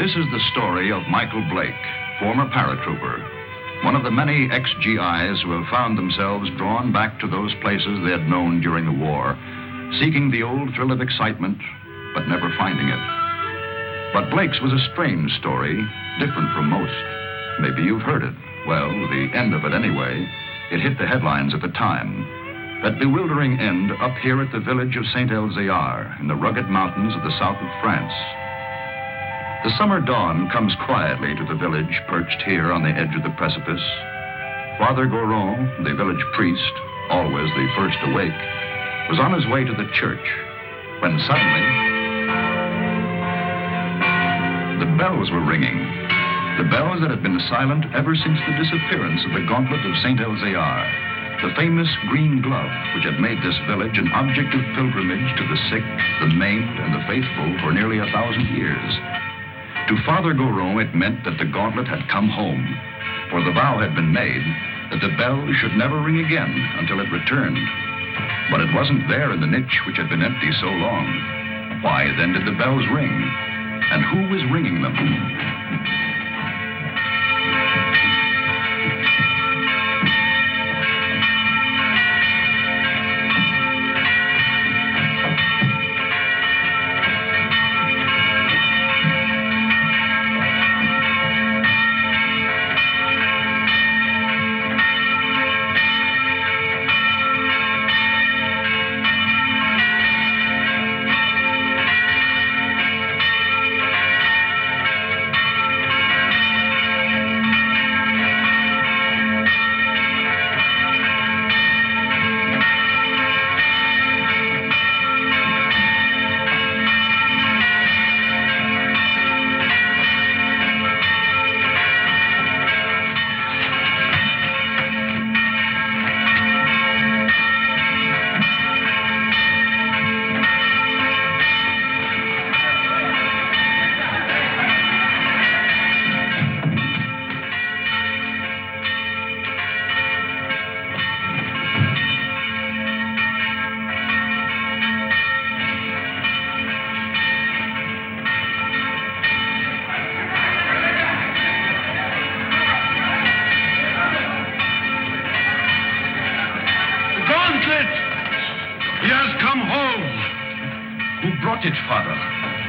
This is the story of Michael Blake, former paratrooper, one of the many ex-GIs who have found themselves drawn back to those places they had known during the war, seeking the old thrill of excitement, but never finding it. But Blake's was a strange story, different from most. Maybe you've heard it. Well, the end of it anyway. It hit the headlines at the time. That bewildering end up here at the village of Saint-Elzéar in the rugged mountains of the south of France. The summer dawn comes quietly to the village perched here on the edge of the precipice. Father Goron, the village priest, always the first awake, was on his way to the church when suddenly the bells were ringing. The bells that had been silent ever since the disappearance of the gauntlet of Saint-Elzéar, the famous green glove which had made this village an object of pilgrimage to the sick, the maimed, and the faithful for nearly 1,000 years. To Father Goron, it meant that the gauntlet had come home, for the vow had been made that the bell should never ring again until it returned. But it wasn't there in the niche which had been empty so long. Why, then, did the bells ring? And who was ringing them?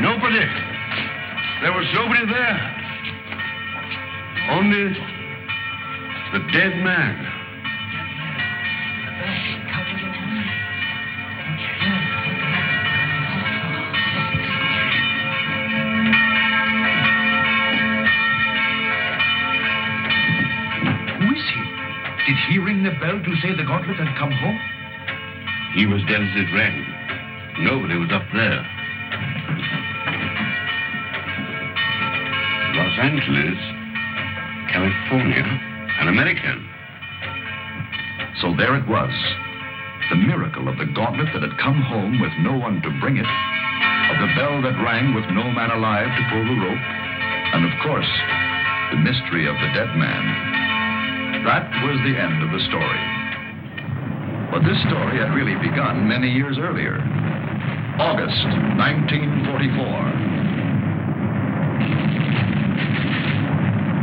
Nobody. There was nobody there. Only the dead man. Who is he? Did he ring the bell to say the gauntlet had come home? He was dead as it rang. Nobody was up there. Los Angeles, California, an American. So there it was. The miracle of the gauntlet that had come home with no one to bring it, of the bell that rang with no man alive to pull the rope, and of course, the mystery of the dead man. That was the end of the story. But this story had really begun many years earlier. August 1944.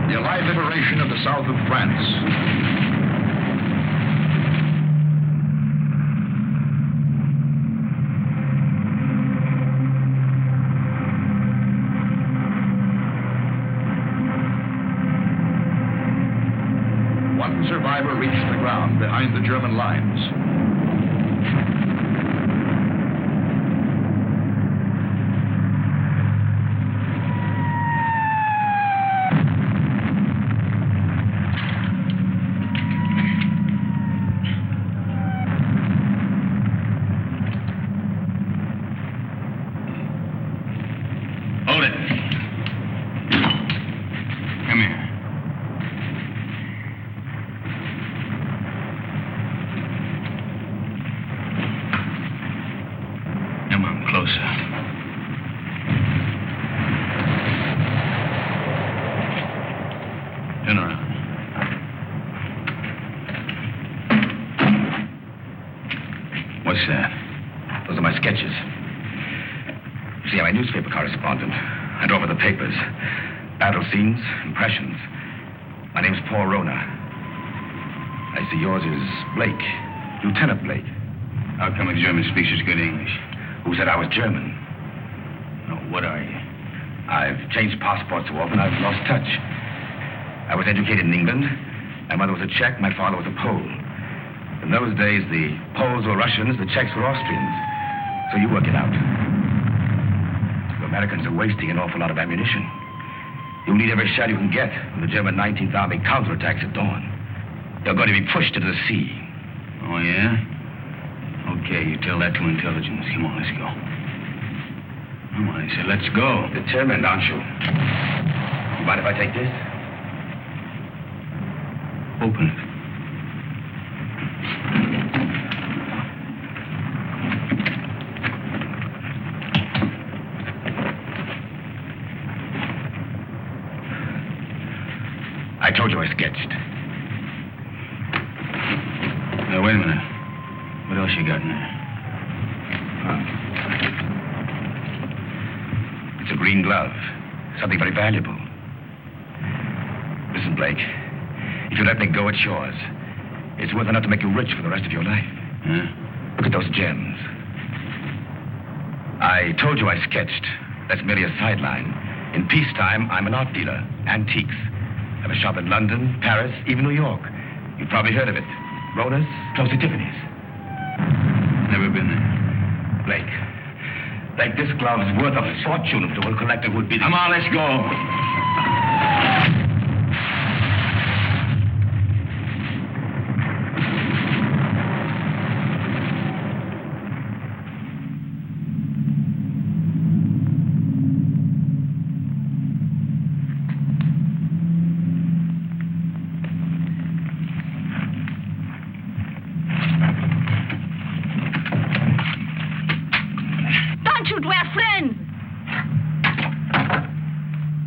The Allied liberation of the south of France. One survivor reached the ground behind the German lines. Those are my sketches. See, I'm a newspaper correspondent. And over the papers. Battle scenes, impressions. My name's Paul Rona. I see yours is Blake. Lieutenant Blake. How come a German speaks such good English? Who said I was German? No, what are you? I've changed passports so often I've lost touch. I was educated in England. My mother was a Czech, my father was a Pole. In those days, the Poles were Russians, the Czechs were Austrians. So you work it out. The Americans are wasting an awful lot of ammunition. You'll need every shell you can get when the German 19th Army counterattacks at dawn. You're going to be pushed into the sea. Oh, yeah? Okay, you tell that to intelligence. Come on, let's go. Come on, I said, let's go. Determined, aren't you? You mind if I take this? Open it. I told you I sketched. Now, wait a minute. What else you got in there? It's a green glove. Something very valuable. Listen, Blake. If you let me go, it's yours. It's worth enough to make you rich for the rest of your life. Huh? Look at those gems. I told you I sketched. That's merely a sideline. In peacetime, I'm an art dealer. Antiques. I have a shop in London, Paris, even New York. You've probably heard of it. Rona's, close to Tiffany's. Never been there. Blake, this glove is worth a fortune to a collector who'd be the... Come on, let's go.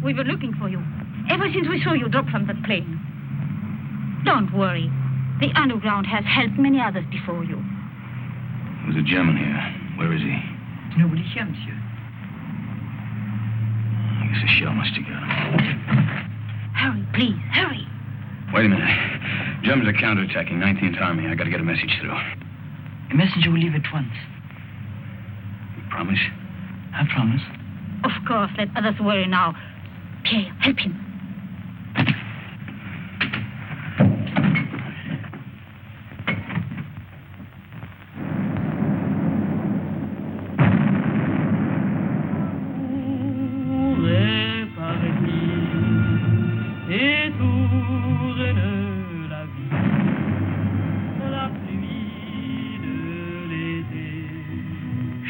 We were looking for you. Ever since we saw you drop from the plane. Don't worry. The underground has helped many others before you. There's a German here. Where is he? Nobody here, monsieur. I guess the shell must have got him. Hurry, please, hurry. Wait a minute. Germans are counterattacking 19th Army. I got to get a message through. A messenger will leave at once. You promise? I promise. Of course, let others worry now. Pierre, help him.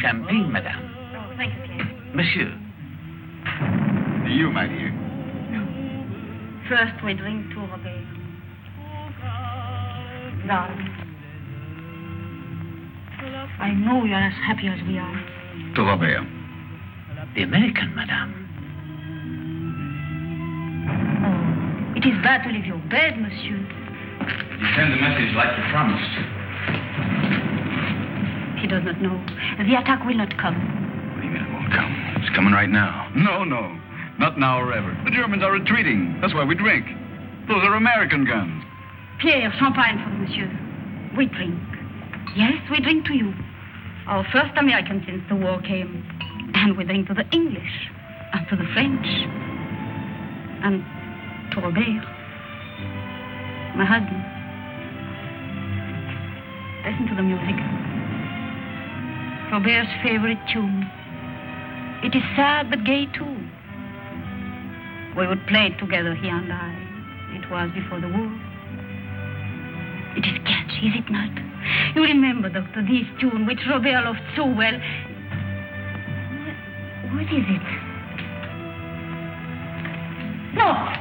Champagne, madame. Oh, thank you, Pierre. Monsieur. You, my dear. First, we drink to Robert. Darling, I know you're as happy as we are. To Robert. The American, madame. Oh, it is bad to leave your bed, monsieur. You send the message like you promised. He does not know. The attack will not come. What do you mean it won't come? It's coming right now. No. Not now or ever. The Germans are retreating. That's why we drink. Those are American guns. Pierre, champagne for monsieur. We drink. Yes, we drink to you. Our first American since the war came. And we drink to the English. And to the French. And to Robert. My husband. Listen to the music. Robert's favorite tune. It is sad but gay too. We would play it together, he and I. It was before the war. It is catchy, is it not? You remember, Doctor, this tune which Robert loved so well. What is it? No!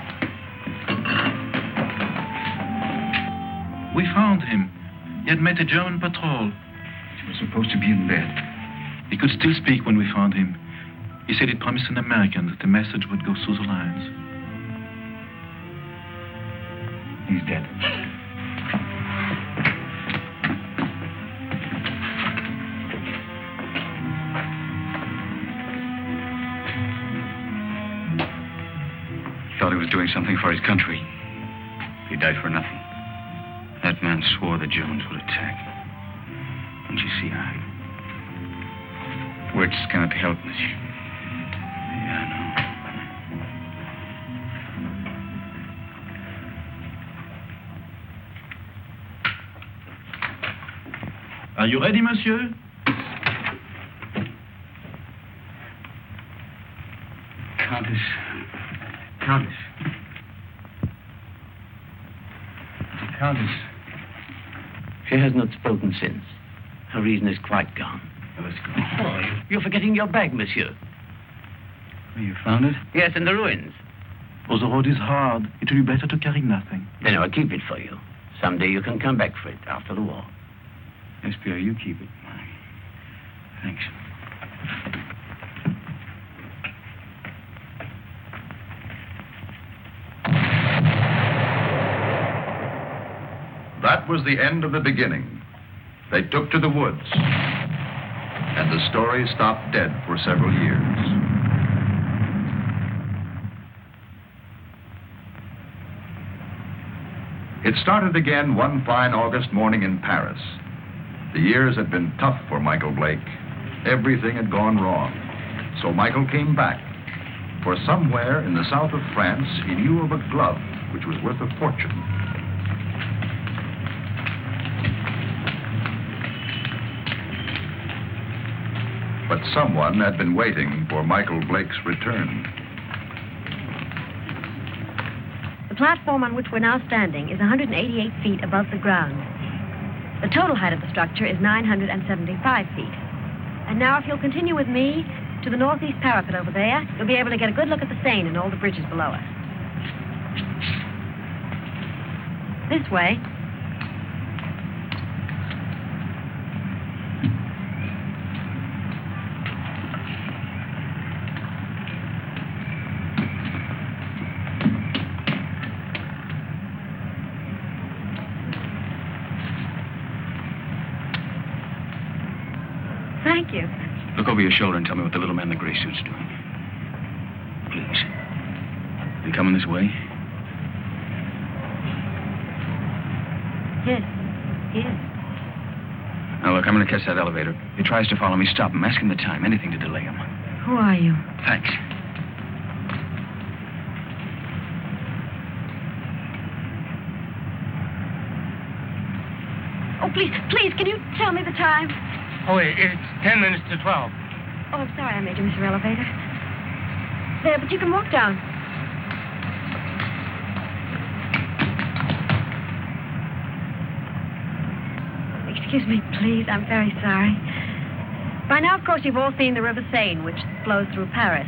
We found him. He had met a German patrol. He was supposed to be in bed. He could still speak when we found him. He said he'd promised an American that the message would go through the lines. He's dead. doing something for his country. He died for nothing. That man swore the Germans would attack. Don't you see, words cannot help, monsieur. Yeah, I know. Are you ready, monsieur? Countess. She has not spoken since. Her reason is quite gone. Well, let's go. Oh, you're forgetting your bag, monsieur. Oh, you found it? Yes, in the ruins. Oh, the road is hard. It will be better to carry nothing. Then I'll keep it for you. Someday you can come back for it after the war. Yes, Pierre, you keep it. Thanks. That was the end of the beginning. They took to the woods, and the story stopped dead for several years. It started again one fine August morning in Paris. The years had been tough for Michael Blake. Everything had gone wrong. So Michael came back. For somewhere in the south of France, he knew of a glove which was worth a fortune. But someone had been waiting for Michael Blake's return. The platform on which we're now standing is 188 feet above the ground. The total height of the structure is 975 feet. And now if you'll continue with me to the northeast parapet over there, you'll be able to get a good look at the Seine and all the bridges below us. This way. Thank you. Look over your shoulder and tell me what the little man in the gray suit's doing. Please. Is he coming this way? Yes, he is. Now, look, I'm going to catch that elevator. If he tries to follow me, stop him. Ask him the time. Anything to delay him. Who are you? Thanks. Oh, please, can you tell me the time? Oh, it's 10 minutes to 12. Oh, I'm sorry I made you miss your elevator. There, but you can walk down. Excuse me, please. I'm very sorry. By now, of course, you've all seen the River Seine, which flows through Paris.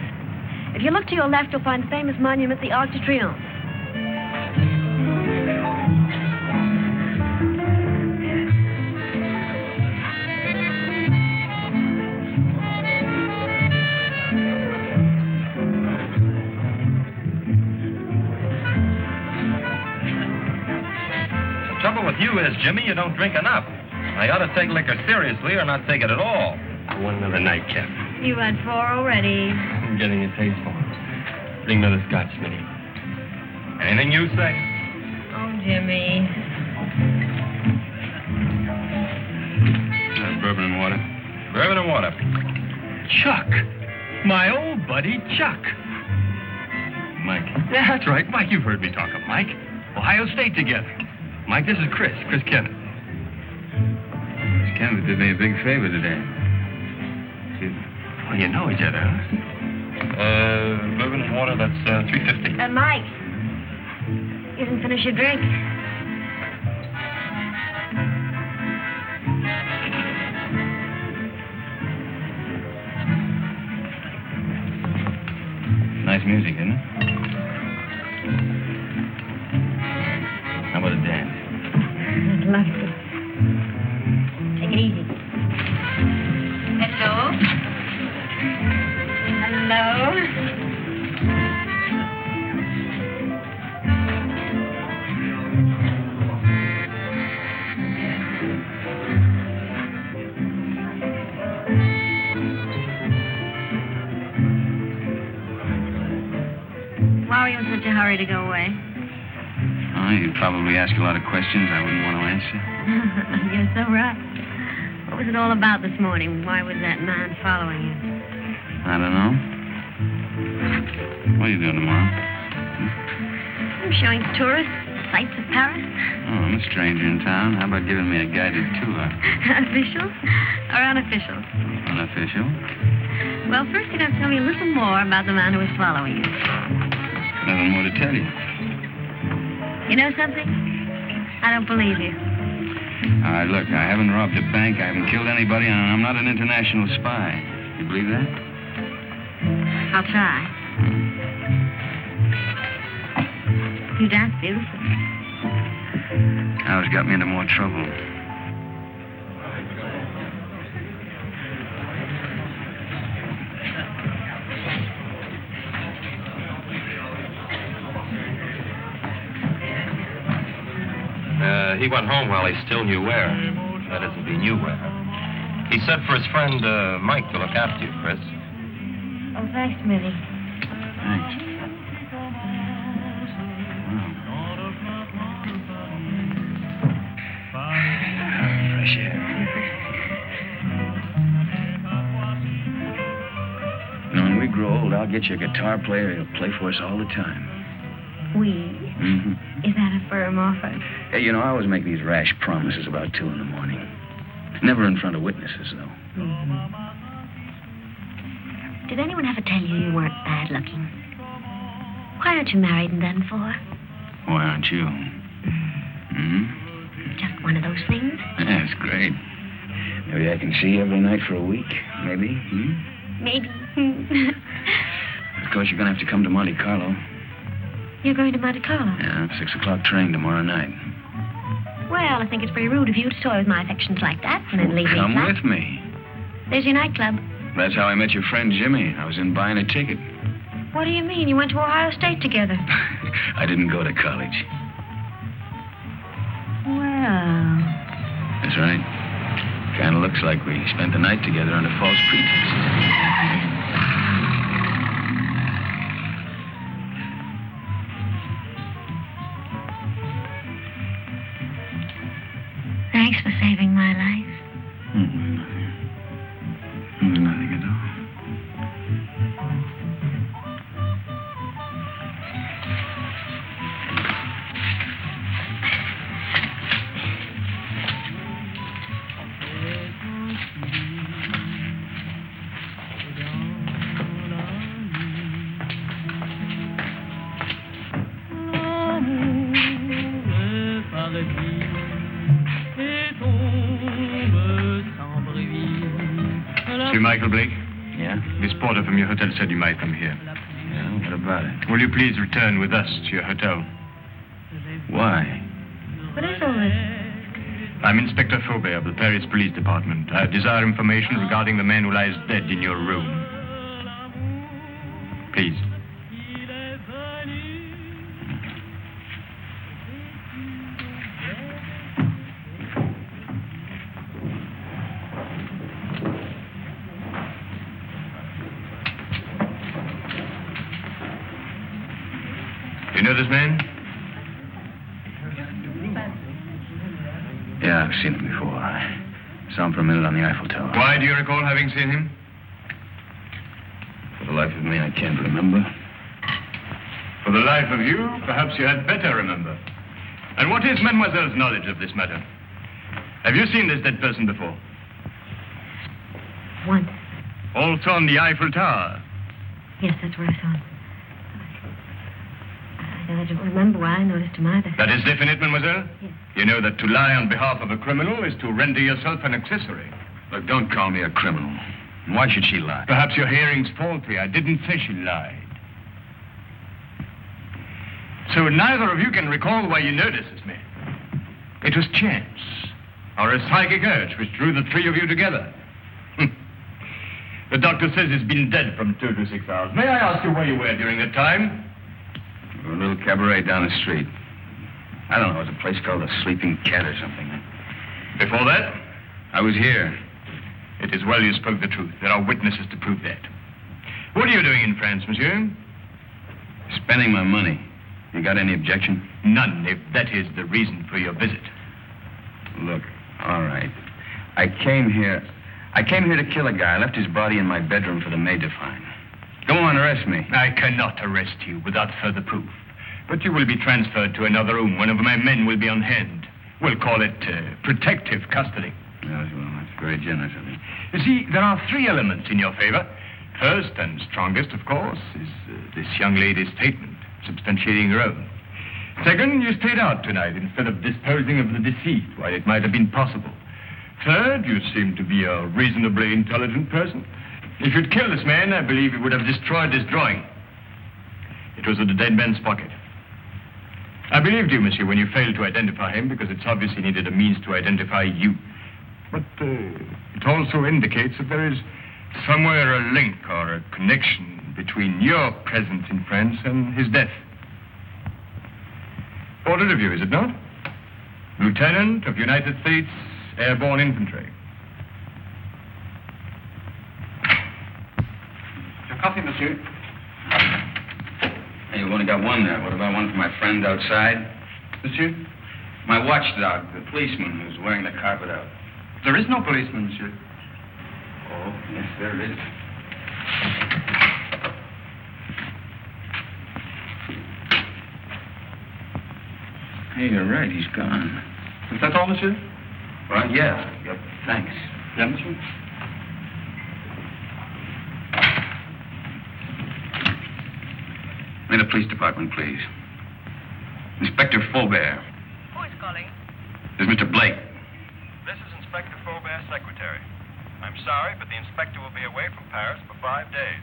If you look to your left, you'll find the famous monument, the Arc de Triomphe. The trouble with you is, Jimmy, you don't drink enough. I ought to take liquor seriously or not take it at all. One another nightcap. You had 4 already. I'm getting a taste for it. Bring another scotch, Smitty. Anything you say? Oh, Jimmy. Bourbon and water. Bourbon and water. Chuck. My old buddy, Chuck. Mike. Yeah, that's right. Mike, you've heard me talk of Mike. Ohio State together. Mike, this is Chris Kenneth. Miss Kenneth did me a big favor today. Well, you know each other, huh? Bourbon and water, that's $3.50. Mike, you didn't finish your drink. Nice music, isn't it? How about a dance? I'd love to. Take it easy. Hello? Hello? Why are you in such a hurry? hurry to go away? Oh, you'd probably ask a lot of questions I wouldn't want to answer. You're so right. What was it all about this morning? Why was that man following you? I don't know. What are you doing tomorrow? I'm showing tourists the sights of Paris. Oh, I'm a stranger in town. How about giving me a guided tour? Official or unofficial? Unofficial. Well, first you'd have to tell me a little more about the man who was following you. Nothing more to tell you. You know something? I don't believe you. All right, look, I haven't robbed a bank, I haven't killed anybody, and I'm not an international spy. You believe that? I'll try. You dance beautifully. Always got me into more trouble. He went home while he still knew where. That is, if he knew where. He said for his friend Mike to look after you, Chris. Oh, thanks, Minnie. Thanks. Fresh air. You know, when we grow old, I'll get you a guitar player who'll play for us all the time. We? Mm-hmm. Is that a firm offer? Hey, you know, I always make these rash promises about 2 in the morning. Never in front of witnesses, though. Mm-hmm. Did anyone ever tell you weren't bad looking? Why aren't you married and done for? Why aren't you? Hmm? Just one of those things? Yeah, it's great. Maybe I can see you every night for a week. Maybe. Hmm? Maybe. Of course, you're going to have to come to Monte Carlo. You're going to Monte Carlo? Yeah, 6 o'clock train tomorrow night. Well, I think it's pretty rude of you to toy with my affections like that and then leave me Come flat. with me. There's your nightclub. That's how I met your friend Jimmy. I was in buying a ticket. What do you mean? You went to Ohio State together. I didn't go to college. Well... That's right. Kind of looks like we spent the night together under false pretenses. Thanks for saving my life. Nothing at all. Monsieur Michael Blake? Yeah? This porter from your hotel said you might come here. Yeah, what about it? Will you please return with us to your hotel? Why? What is all this? I'm Inspector Faubert of the Paris Police Department. I desire information regarding the man who lies dead in your room. Please. You know this man? Yeah, I've seen him before. I saw him for a minute on the Eiffel Tower. Why do you recall having seen him? For the life of me, I can't remember. For the life of you, perhaps you had better remember. And what is Mademoiselle's knowledge of this matter? Have you seen this dead person before? Once. Also on the Eiffel Tower? Yes, that's where I saw him. I don't remember why I noticed him either. That is definite, mademoiselle? Yes. You know that to lie on behalf of a criminal is to render yourself an accessory. Look, don't call me a criminal. Why should she lie? Perhaps your hearing's faulty. I didn't say she lied. So neither of you can recall why you noticed this man. It was chance, or a psychic urge which drew the three of you together. The doctor says he's been dead from 2 to 6 hours. May I ask you where you were during that time? A little cabaret down the street. I don't know, it was a place called the Sleeping Cat or something. Before that? I was here. It is well you spoke the truth. There are witnesses to prove that. What are you doing in France, monsieur? Spending my money. You got any objection? None, if that is the reason for your visit. Look, all right. I came here to kill a guy. I left his body in my bedroom for the maid to find. Go on, arrest me. I cannot arrest you without further proof. But you will be transferred to another room. One of my men will be on hand. We'll call it protective custody. Yes, well, that's very generous of you. You see, there are 3 elements in your favor. First and strongest, of course, is this young lady's statement, substantiating her own. Second, you stayed out tonight instead of disposing of the deceased while it might have been possible. Third, you seem to be a reasonably intelligent person. If you'd killed this man, I believe you would have destroyed this drawing. It was in the dead man's pocket. I believed you, monsieur, when you failed to identify him, because it's obvious he needed a means to identify you. But it also indicates that there is somewhere a link or a connection between your presence in France and his death. Portrait of you, is it not? Lieutenant of United States Airborne Infantry. Your coffee, monsieur. Hey, you've only got one there. What about one for my friend outside? Monsieur? My watchdog, the policeman who's wearing the carpet out. There is no policeman, monsieur. Oh, yes, there is. Hey, you're right. He's gone. Is that all, monsieur? Well, yeah. Yep. Thanks. Yeah, monsieur. May the police department, please. Inspector Faubert. Who is calling? This is Mr. Blake. This is Inspector Faubert's secretary. I'm sorry, but the inspector will be away from Paris for 5 days.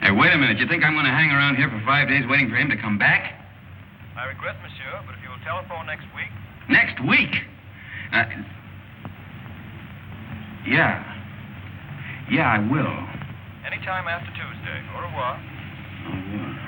Hey, wait a minute. You think I'm going to hang around here for 5 days waiting for him to come back? I regret, monsieur, but if you will telephone next week... Next week? Yeah. Yeah, I will. Anytime after Tuesday. Au revoir. Au revoir.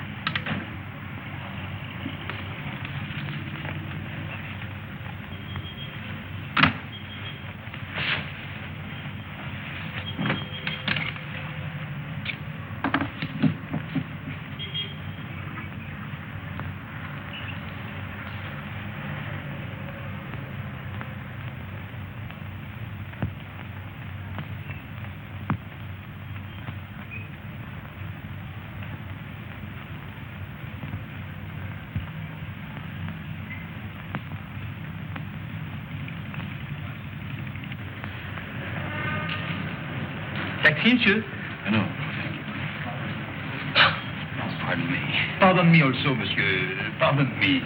Taxi, monsieur? No. Pardon me. Pardon me also, monsieur. Pardon me.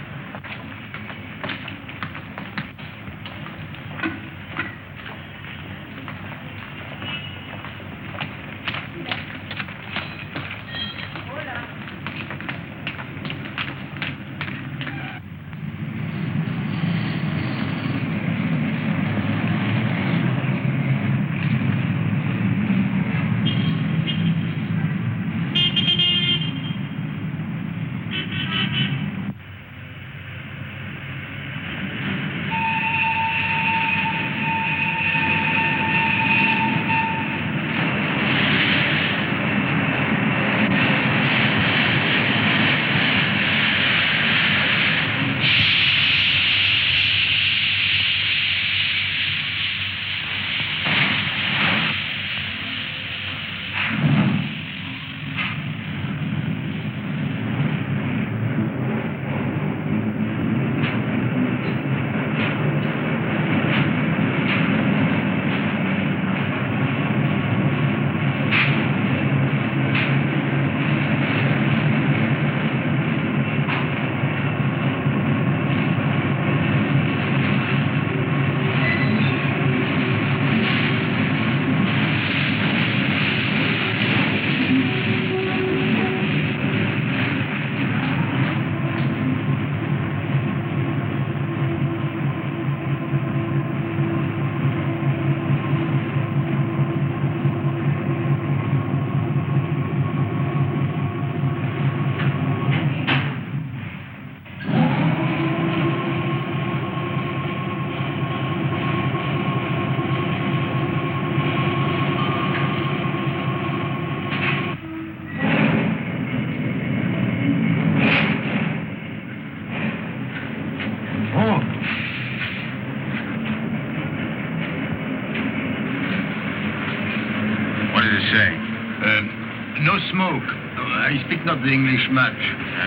smoke. I speak not the English much.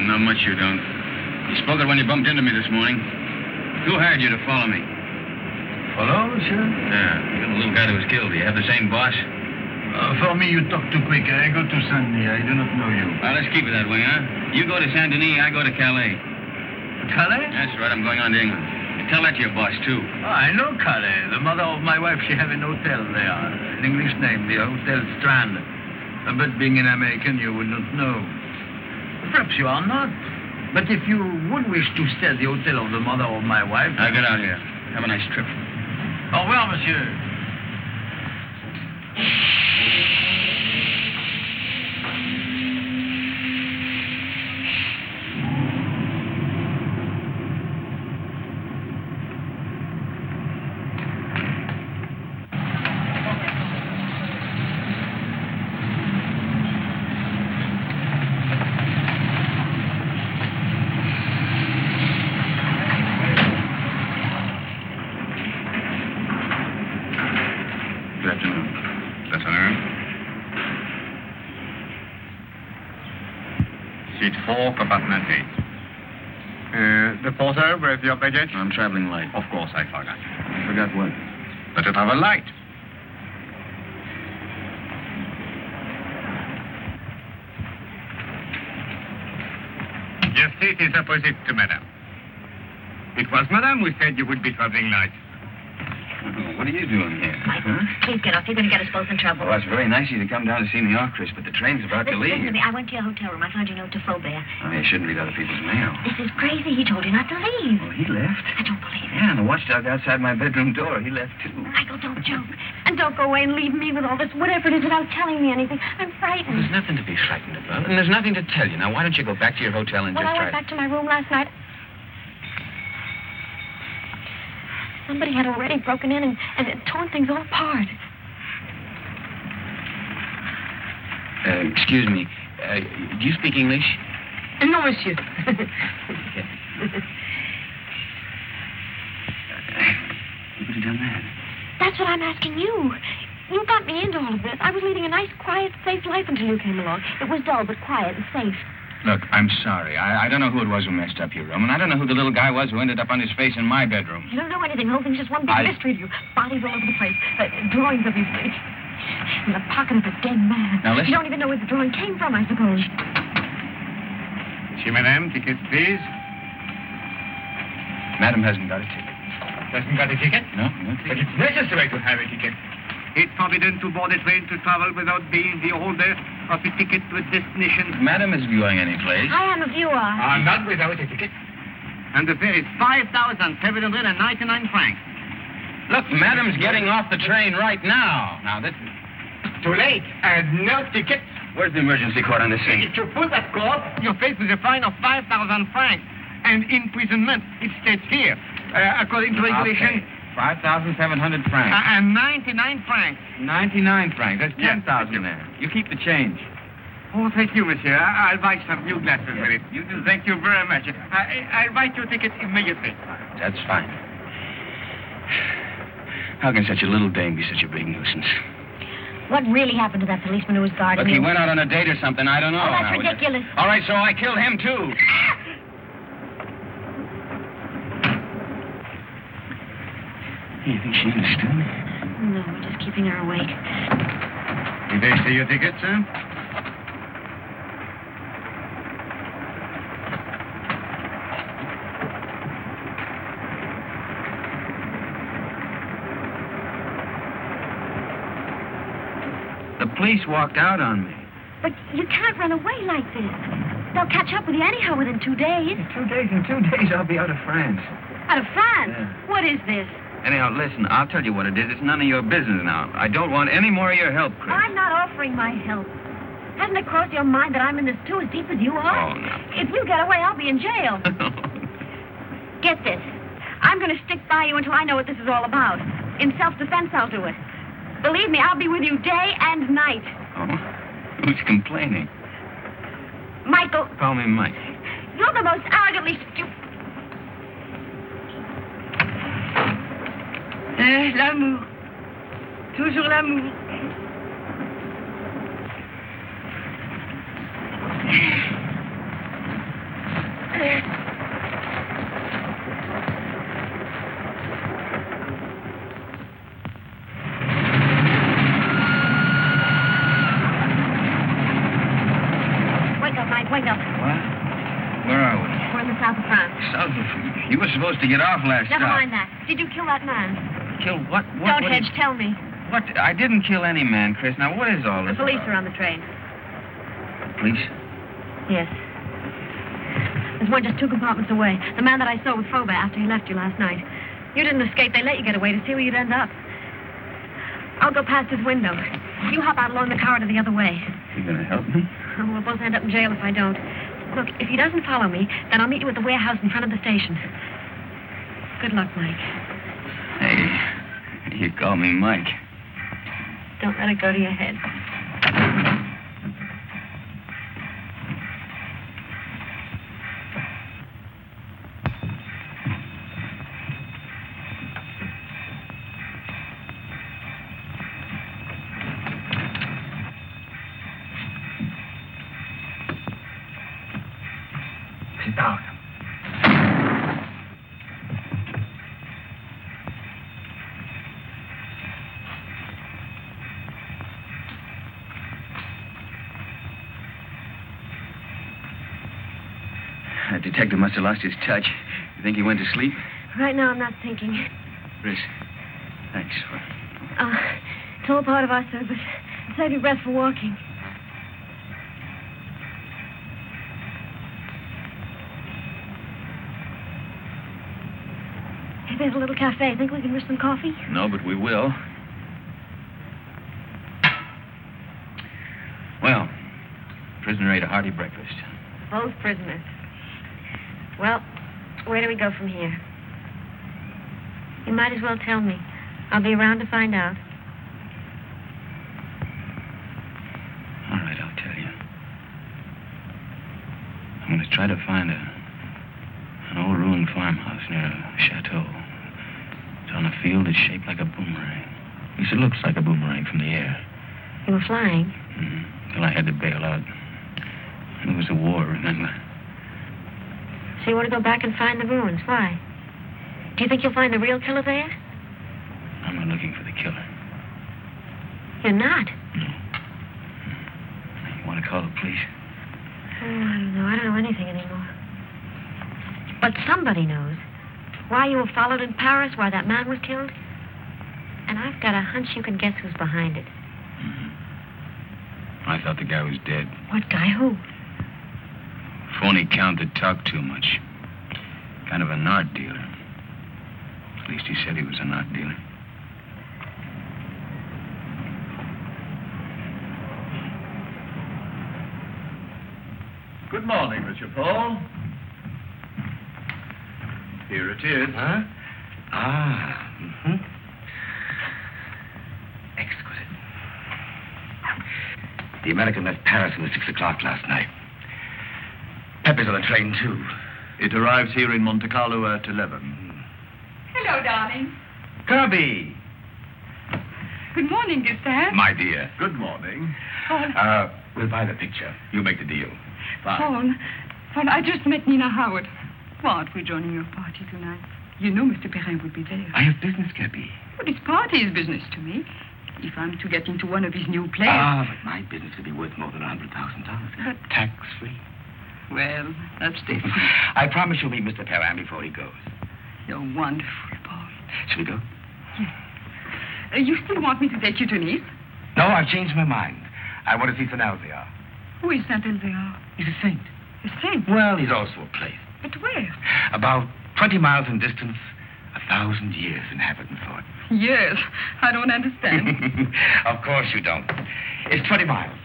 Not much you don't. You spoke it when you bumped into me this morning. Who hired you to follow me? Follow, monsieur? Yeah, you're the little guy that was killed. Do you have the same boss? For me, you talk too quick. I go to Saint-Denis. I do not know you. Well, let's keep it that way, huh? You go to Saint-Denis, I go to Calais. Calais? That's right, I'm going on to England. Tell that to your boss, too. Oh, I know Calais. The mother of my wife, she have an hotel there. An English name, the Hotel Strand. But being an American, you would not know. Perhaps you are not. But if you would wish to stay at the hotel of the mother of my wife... Now get out here. Have a nice trip. Au revoir, monsieur. Seat 4, compartment 8. The porter, where's your baggage? I'm traveling light. Of course, I forgot. You forgot what? But you travel light. Your seat is opposite to Madame. It was Madame who said you would be traveling light. What are you doing here? Michael, please get off. You're going to get us both in trouble. Well, that's very nice of you to come down to see me off, Chris, but the train's about to leave. Listen to me. I went to your hotel room. I found your note to Faubert. Oh, you shouldn't read other people's mail. This is crazy. He told you not to leave. Well, he left. I don't believe it. Yeah, and the watchdog outside my bedroom door, he left, too. Michael, don't joke. And don't go away and leave me with all this, whatever it is, without telling me anything. I'm frightened. There's nothing to be frightened about, and there's nothing to tell you. Now, why don't you go back to your hotel and When just I went try... back to my room last night, somebody had already broken in and torn things all apart. Excuse me. Do you speak English? No, monsieur. Who could have done that? That's what I'm asking you. You got me into all of this. I was leading a nice, quiet, safe life until you came along. It was dull, but quiet and safe. Look, I'm sorry. I don't know who it was who messed up your room, and I don't know who the little guy was who ended up on his face in my bedroom. You don't know anything. The whole thing's just one big mystery to you. Bodies all over the place. Drawings of his face. In the pocket of a dead man. Now, listen. You don't even know where the drawing came from, I suppose. Monsieur, Madame, ticket, please. Madam hasn't got a ticket. Hasn't got a ticket? No ticket. But it's necessary to have a ticket. It's forbidden to board a train to travel without being the holder of a ticket to a destination. Madam is going any place. I am if you are. Not without a ticket. And the fare is 5,799 francs. Look, Madam's getting off the train right now. Now, this... Too late. And no ticket. Where's the emergency cord on this thing? If you pull that cord, you're faced with a fine of 5,000 francs. And imprisonment. It states here, according to regulation... Okay. 5,700 francs. And 99 francs. 99 francs. That's 10,000 there. You keep the change. Oh, thank you, monsieur. I'll buy some new glasses with it. You do. Thank you very much. I'll write your ticket immediately. That's fine. How can such a little dame be such a big nuisance? What really happened to that policeman who was guarding Look, him? he went out on a date or something. I don't know. Oh, that's ridiculous. All right, so I killed him, too. You think she understood? No, we're just keeping her awake. Did they see your ticket, sir? The police walked out on me. But you can't run away like this. They'll catch up with you anyhow within 2 days. In 2 days, I'll be out of France. Out of France? Yeah. What is this? Anyhow, listen, I'll tell you what it is. It's none of your business now. I don't want any more of your help, Chris. I'm not offering my help. Hasn't it crossed your mind that I'm in this too as deep as you are? Oh, no. If you get away, I'll be in jail. Get this. I'm going to stick by you until I know what this is all about. In self-defense, I'll do it. Believe me, I'll be with you day and night. Oh? Who's complaining? Michael. Call me Mike. You're the most arrogantly stupid... L'amour. Toujours l'amour. to get off last Never stop. mind that. Did you kill that man? Kill what? Don't hedge. Tell me. What? I didn't kill any man, Chris. Now, what is all The this police about? are on the train. Police? Yes. There's one just 2 compartments away. The man that I saw with Faubourg after he left you last night. You didn't escape. They let you get away to see where you'd end up. I'll go past his window. You hop out along the corridor the other way. You gonna help me? We'll both end up in jail if I don't. Look, if he doesn't follow me, then I'll meet you at the warehouse in front of the station. Good luck, Mike. Hey, you call me Mike. Don't let it go to your head. Sit down. That detective must have lost his touch. You think he went to sleep? Right now, I'm not thinking. Chris, thanks for... It's all part of our service. Save your breath for walking. Hey, there's a little cafe. Think we can risk some coffee? No, but we will. Well, prisoner ate a hearty breakfast. Both prisoners. Well, where do we go from here? You might as well tell me. I'll be around to find out. All right, I'll tell you. I'm going to try to find an old ruined farmhouse near a chateau. It's on a field that's shaped like a boomerang. At least it looks like a boomerang from the air. You were flying? Mm-hmm. Till I had to bail out. It was a war, remember? So you want to go back and find the ruins? Why? Do you think you'll find the real killer there? I'm not looking for the killer. You're not? No. You want to call the police? Oh, I don't know. I don't know anything anymore. But somebody knows. Why you were followed in Paris, why that man was killed. And I've got a hunch you can guess who's behind it. I thought the guy was dead. What guy? Who? Phony count that talked too much. Kind of an art dealer. At least he said he was an art dealer. Good morning, Monsieur Paul. Here it is. Huh? Ah. Mm-hmm. Exquisite. The American left Paris at 6 o'clock last night. Pepper's on the train, too. It arrives here in Monte Carlo at 11. Hello, darling. Kirby! Good morning, Gustave. My dear. Good morning. Paul, We'll buy the picture. You make the deal. Paul, I just met Nina Howard. What, we're joining your party tonight. You know Mr. Perrin would be there. I have business, Kirby. But his party is business to me. If I'm to get into one of his new plays... But my business could be worth more than $100,000. But- Tax-free. Well, that's different. I promise you'll meet Mr. Perrin before he goes. You're wonderful, Paul. Shall we go? You still want me to take you to Nice? No, I've changed my mind. I want to see St. Alvear. Who is Saint Alvear? He's a saint. A saint? Well, he's also a place. But where? About 20 miles in distance, 1,000 years inhabitant thought. Yes, I don't understand. Of course you don't. It's 20 miles.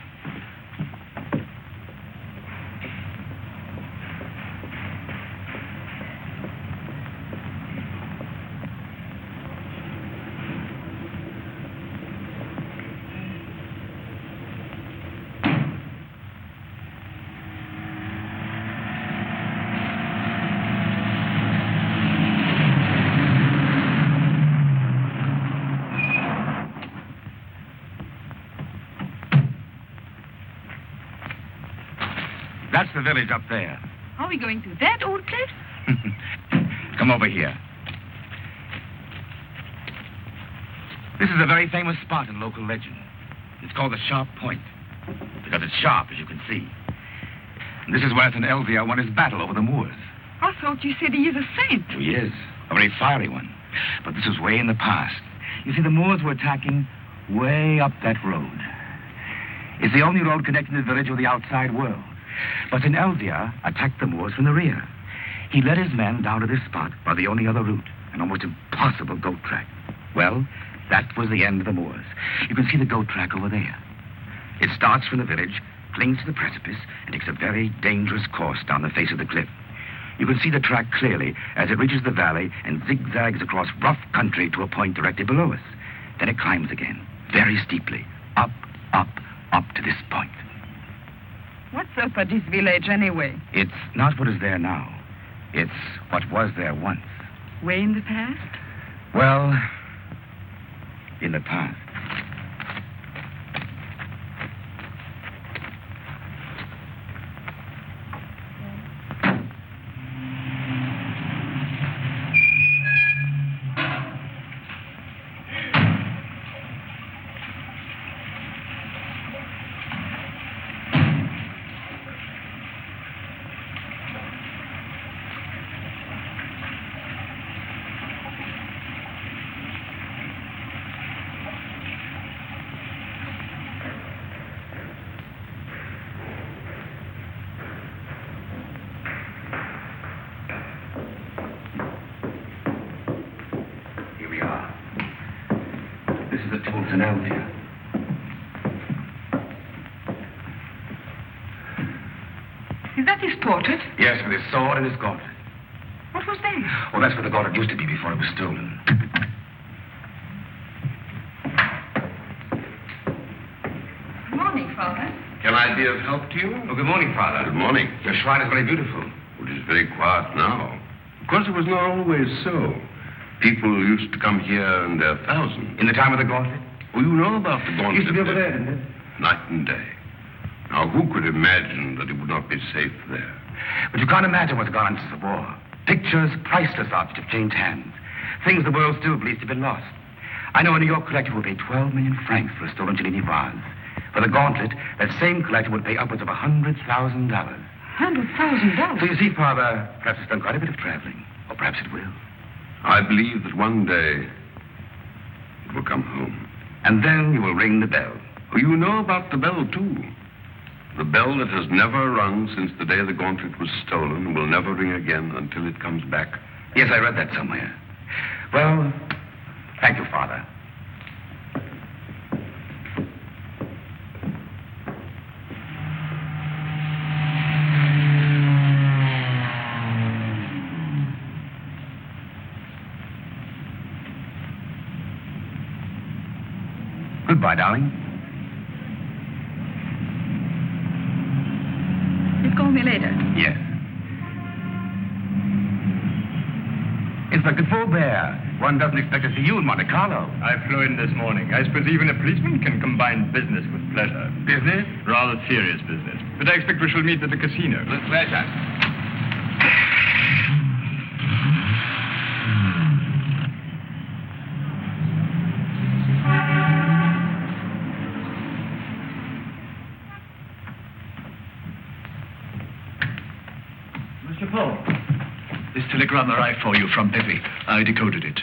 That's the village up there. Are we going to that old place? Come over here. This is a very famous spot in local legend. It's called the Sharp Point, because it's sharp, as you can see. And this is where St. Alvear won his battle over the Moors. I thought you said he is a saint. He is. A very fiery one. But this was way in the past. You see, the Moors were attacking way up that road. It's the only road connecting the village with the outside world. But St. Elzia attacked the Moors from the rear. He led his men down to this spot by the only other route, an almost impossible goat track. Well, that was the end of the Moors. You can see the goat track over there. It starts from the village, clings to the precipice, and takes a very dangerous course down the face of the cliff. You can see the track clearly as it reaches the valley and zigzags across rough country to a point directly below us. Then it climbs again, very steeply, up, up, up to this point. What's up at this village, anyway? It's not what is there now. It's what was there once. Way in the past? Well, in the past. Is that his portrait? Yes, with his sword and his gauntlet. What was that? Oh, that's where the gauntlet used to be before it was stolen. Good morning, Father. Can I be of help to you? Oh, good morning, Father. Good morning. Your shrine is very beautiful. It is very quiet now. Of course, it was not always so. People used to come here in their thousands. In the time of the gauntlet? Oh, you know about the gauntlet. It used to be over there, didn't it? Night and day. Now, who could imagine that it would not be safe there? But you can't imagine what's gone on since the war. Pictures, priceless objects have changed hands. Things the world still believes to have been lost. I know a New York collector will pay 12 million francs for a stolen Cellini vase. For the gauntlet, that same collector would pay upwards of $100,000. $100,000? So you see, Father, perhaps it's done quite a bit of traveling. Or perhaps it will. I believe that one day it will come home. And then you will ring the bell. Oh, you know about the bell, too. The bell that has never rung since the day the gauntlet was stolen will never ring again until it comes back. Yes, I read that somewhere. Well, thank you, Father. Goodbye, darling. You'll call me later. Yes. Inspector Faubert, one doesn't expect to see you in Monte Carlo. I flew in this morning. I suppose even a policeman can combine business with pleasure. Business? Rather serious business. But I expect we shall meet at the casino. With pleasure. Mr. Paul, this telegram arrived for you from Pepe. I decoded it.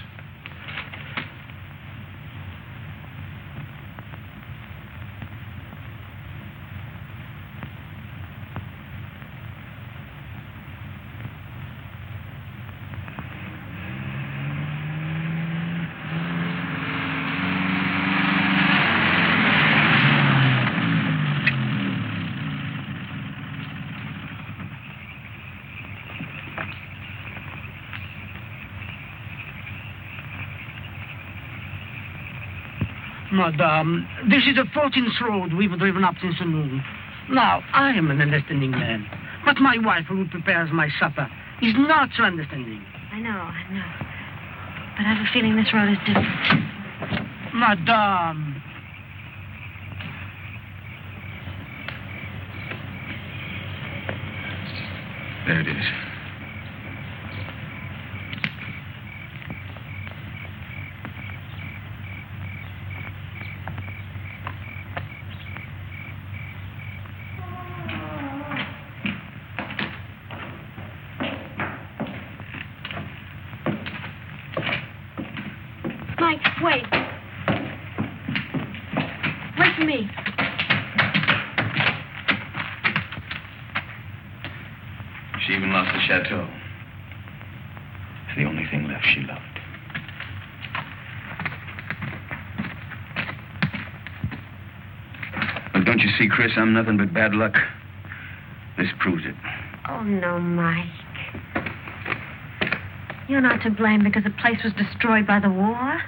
Madame, this is the 14th road we've driven up since noon. Now, I am an understanding man, but my wife, who prepares my supper, is not so understanding. I know. But I have a feeling this road is different. Madame. There it is. Mike, wait. Wait for me. She even lost the chateau. It's the only thing left she loved. But don't you see, Chris, I'm nothing but bad luck. This proves it. Oh, no, Mike. You're not to blame because the place was destroyed by the war.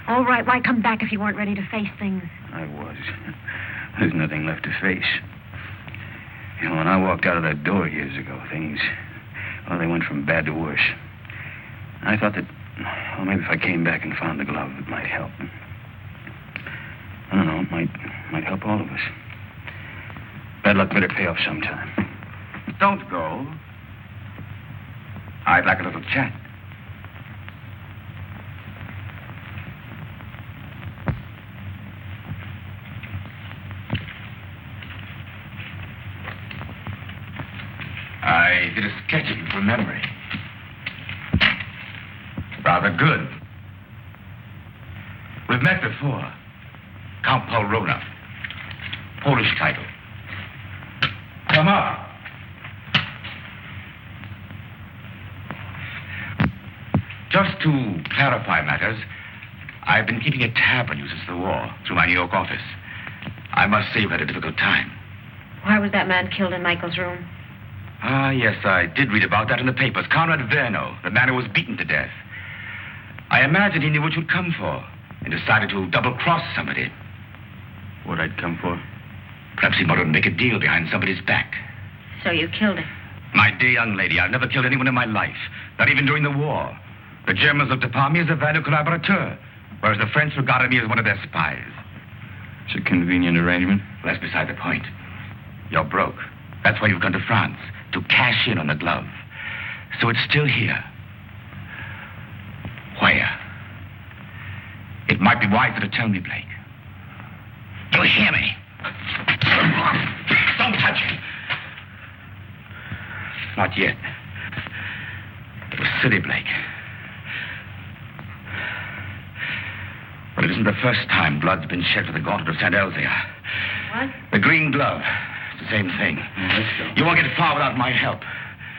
All right, why come back if you weren't ready to face things? I was. There's nothing left to face. You know, when I walked out of that door years ago, things, well, they went from bad to worse. I thought that, well, maybe if I came back and found the glove, it might help. I don't know, it might help all of us. Bad luck better pay off sometime. Don't go. I'd like a little chat. I did a sketch of you from memory. Rather good. We've met before. Count Paul Rona. Polish title. Come up. Just to clarify matters, I've been keeping a tab on you since the war through my New York office. I must say you had a difficult time. Why was that man killed in Michael's room? Ah, yes, I did read about that in the papers. Conrad Verno, the man who was beaten to death. I imagined he knew what you'd come for and decided to double-cross somebody. What I'd come for? Perhaps he wanted to make a deal behind somebody's back. So you killed him? My dear young lady, I've never killed anyone in my life, not even during the war. The Germans looked upon me as a valued collaborateur, whereas the French regarded me as one of their spies. It's a convenient arrangement. Well, that's beside the point. You're broke. That's why you've gone to France, to cash in on the glove. So it's still here. Where? It might be wiser to tell me, Blake. Do you hear me? Don't touch it. Not yet. It was silly, Blake. But it isn't the first time blood's been shed for the gauntlet of St. Elzea. What? The green glove. It's the same thing. Let's go. You won't get far without my help.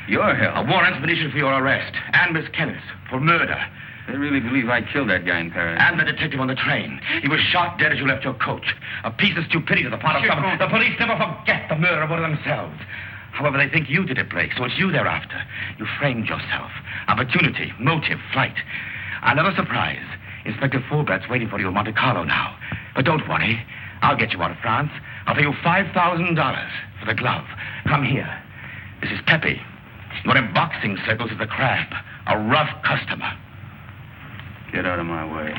Your help? A warrant's been issued for your arrest. And Miss Kenneth for murder. They really believe I killed that guy in Paris. And the detective on the train. He was shot dead as you left your coach. A piece of stupidity on the part of someone. The police never forget the murder of one of themselves. However, they think you did it, Blake, so it's you they're after. You framed yourself. Opportunity, motive, flight. Another surprise. Inspector Fulbrett's waiting for you in Monte Carlo now. But don't worry. I'll get you out of France. I'll pay you $5,000 for the glove. Come here. This is Pepe. Not in boxing circles is the crab. A rough customer. Get out of my way.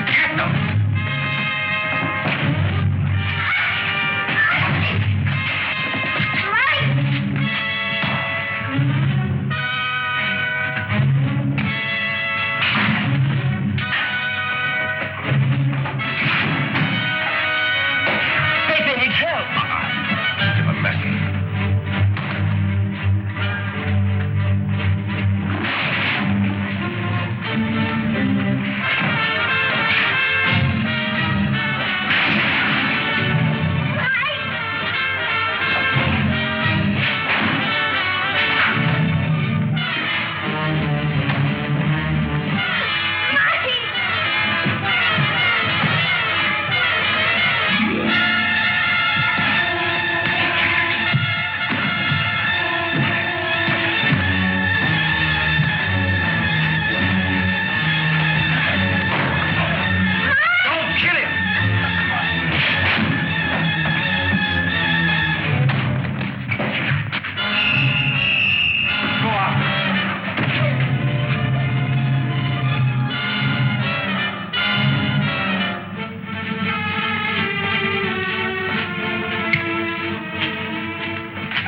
Get them!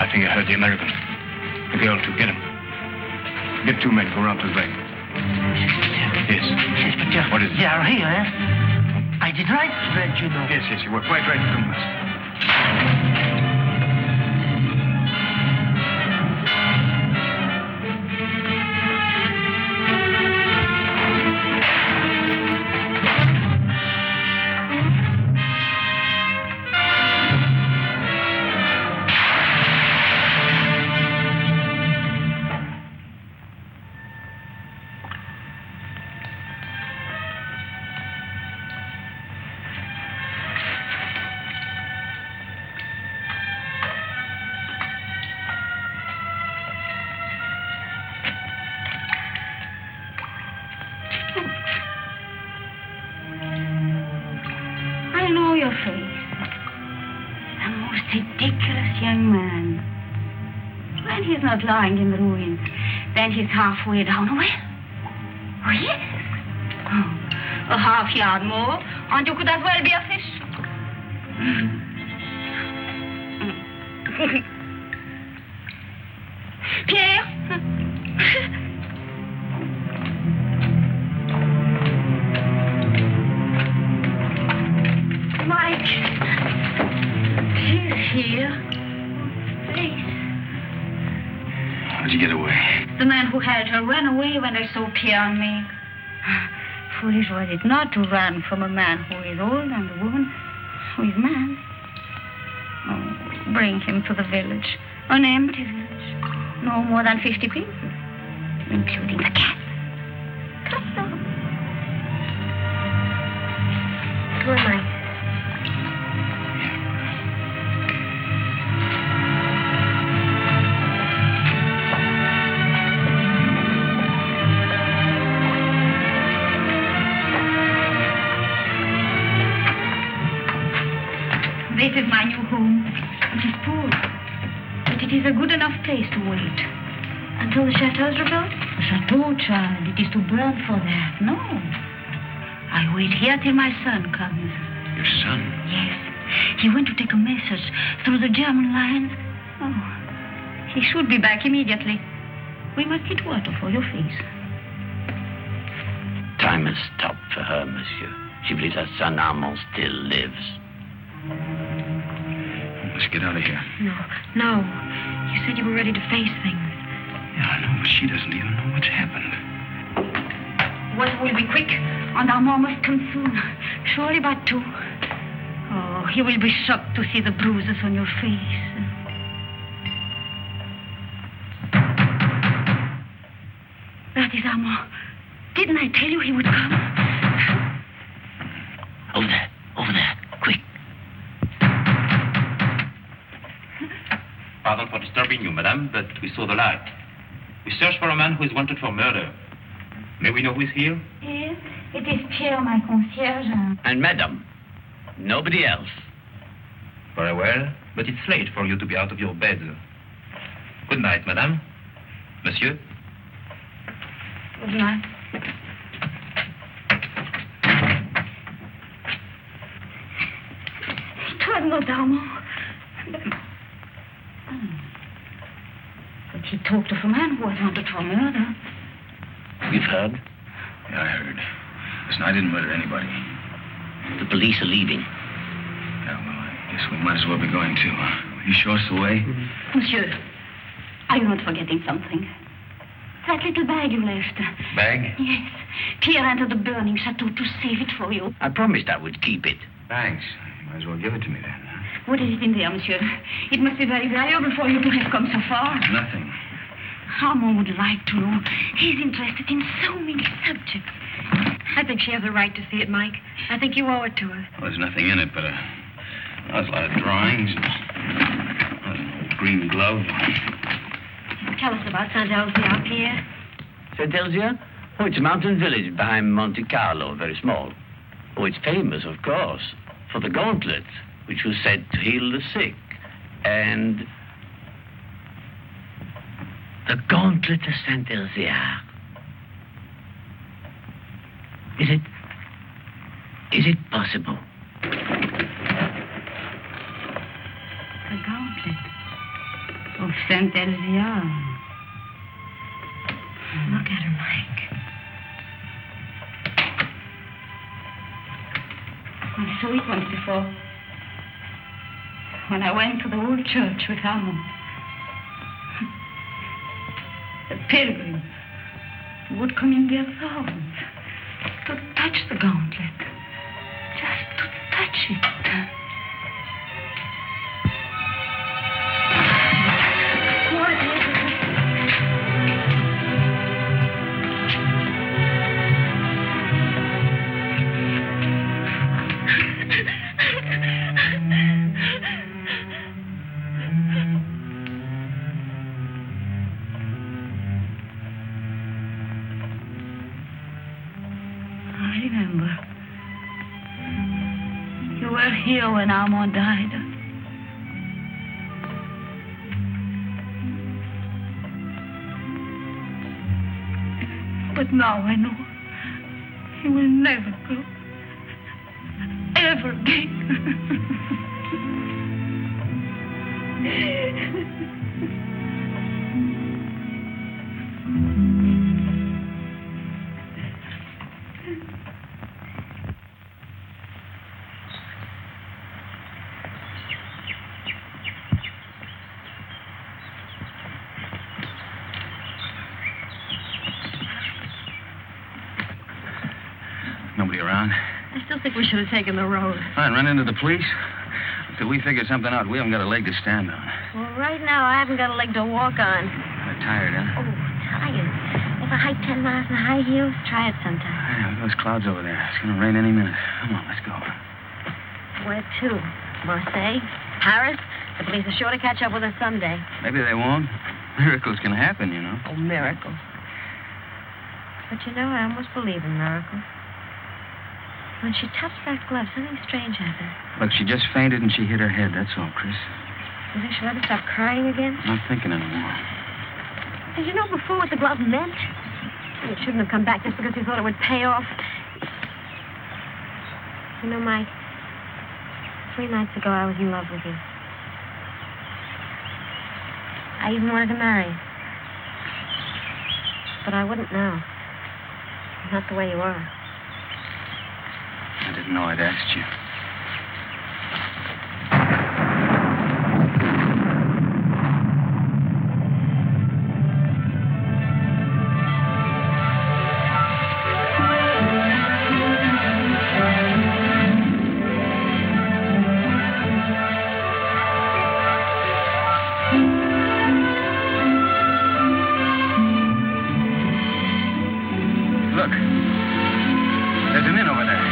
I think I heard the American. The girl, too. Get him. Get 2 men. Go round to the bank. Yes. Inspector. What is it? They are here, eh? I did right, Fred, you know. Yes, you were quite right, Thomas. not lying in the ruins. Then he's halfway down a well. Oh, yes. Oh, a half yard more, and you could as well be a fish. Pierre? Mike? He's here. Please. How'd you get away? The man who held her ran away when they saw Pierre and me. Foolish was it not to run from a man who is old and a woman who is mad. Oh, bring him to the village. An empty village. No more than 50 people, including the cat. Come on. Come on, Mike. This is my new home. It is poor, but it is a good enough place to wait. Until the chateau's rebuilt? The chateau, child, it is to burn for that. No. I wait here till my son comes. Your son? Yes. He went to take a message through the German lines. Oh, he should be back immediately. We must get water for your face. Time has stopped for her, monsieur. She believes her son Armand still lives. Let's get out of here. No. You said you were ready to face things. Yeah, I know, but she doesn't even know what's happened. Water will be quick, and Armand must come soon. Surely by 2. Oh, he will be shocked to see the bruises on your face. That is Armand. Didn't I tell you he would come? Over there, quick. Pardon for disturbing you, madame, but we saw the light. We search for a man who is wanted for murder. May we know who is here? Yes, it is Pierre, my concierge. And madame, nobody else. Very well, but it's late for you to be out of your bed. Good night, madame. Monsieur? Good night. It was not Armand. But he talked of a man who was wanted for murder. You've heard? Yeah, I heard. Listen, I didn't murder anybody. The police are leaving. Yeah, well, I guess we might as well be going too. You show us the way? Monsieur, are you not forgetting something? That little bag you left. Bag? Yes. Pierre entered the burning chateau to save it for you. I promised I would keep it. Thanks. You might as well give it to me then. What is it in there, monsieur? It must be very valuable for you to have come so far. Nothing. Armand would like to know. He's interested in so many subjects. I think she has a right to see it, Mike. I think you owe it to her. Well, there's nothing in it but there's a lot of drawings and an old green glove. Tell us about Saint-Elzéar, Pierre. Saint-Elzéar? Oh, it's a mountain village behind Monte Carlo, very small. Oh, it's famous, of course, for the gauntlet, which was said to heal the sick. And the gauntlet of Saint-Elzéar. Is it possible? The gauntlet of Saint-Elzéar. Look at her, Mike. I saw it once before. When I went to the old church with Armand. The pilgrims would come in their thousands to touch the gauntlet. Just to touch it. Here when Armand died. But now I know he will never go. Ever again. Nobody around? I still think we should have taken the road. Fine, run into the police. Until we figure something out, we haven't got a leg to stand on. Well, right now, I haven't got a leg to walk on. I'm tired, huh? Oh, tired. Ever hike 10 miles in high heels? Try it sometime. Yeah, look at those clouds over there. It's going to rain any minute. Come on, let's go. Where to? Marseille? Paris? The police are sure to catch up with us someday. Maybe they won't. Miracles can happen, you know. Oh, miracles. But you know, I almost believe in miracles. When she touched that glove, something strange happened. Look, she just fainted and she hit her head. That's all, Chris. You think she'll ever stop crying again? I'm not thinking anymore. Did you know before what the glove meant? It shouldn't have come back just because you thought it would pay off. You know, Mike, 3 nights ago I was in love with you. I even wanted to marry you. But I wouldn't now. Not the way you are. I didn't know I'd asked you. Look, there's an inn over there.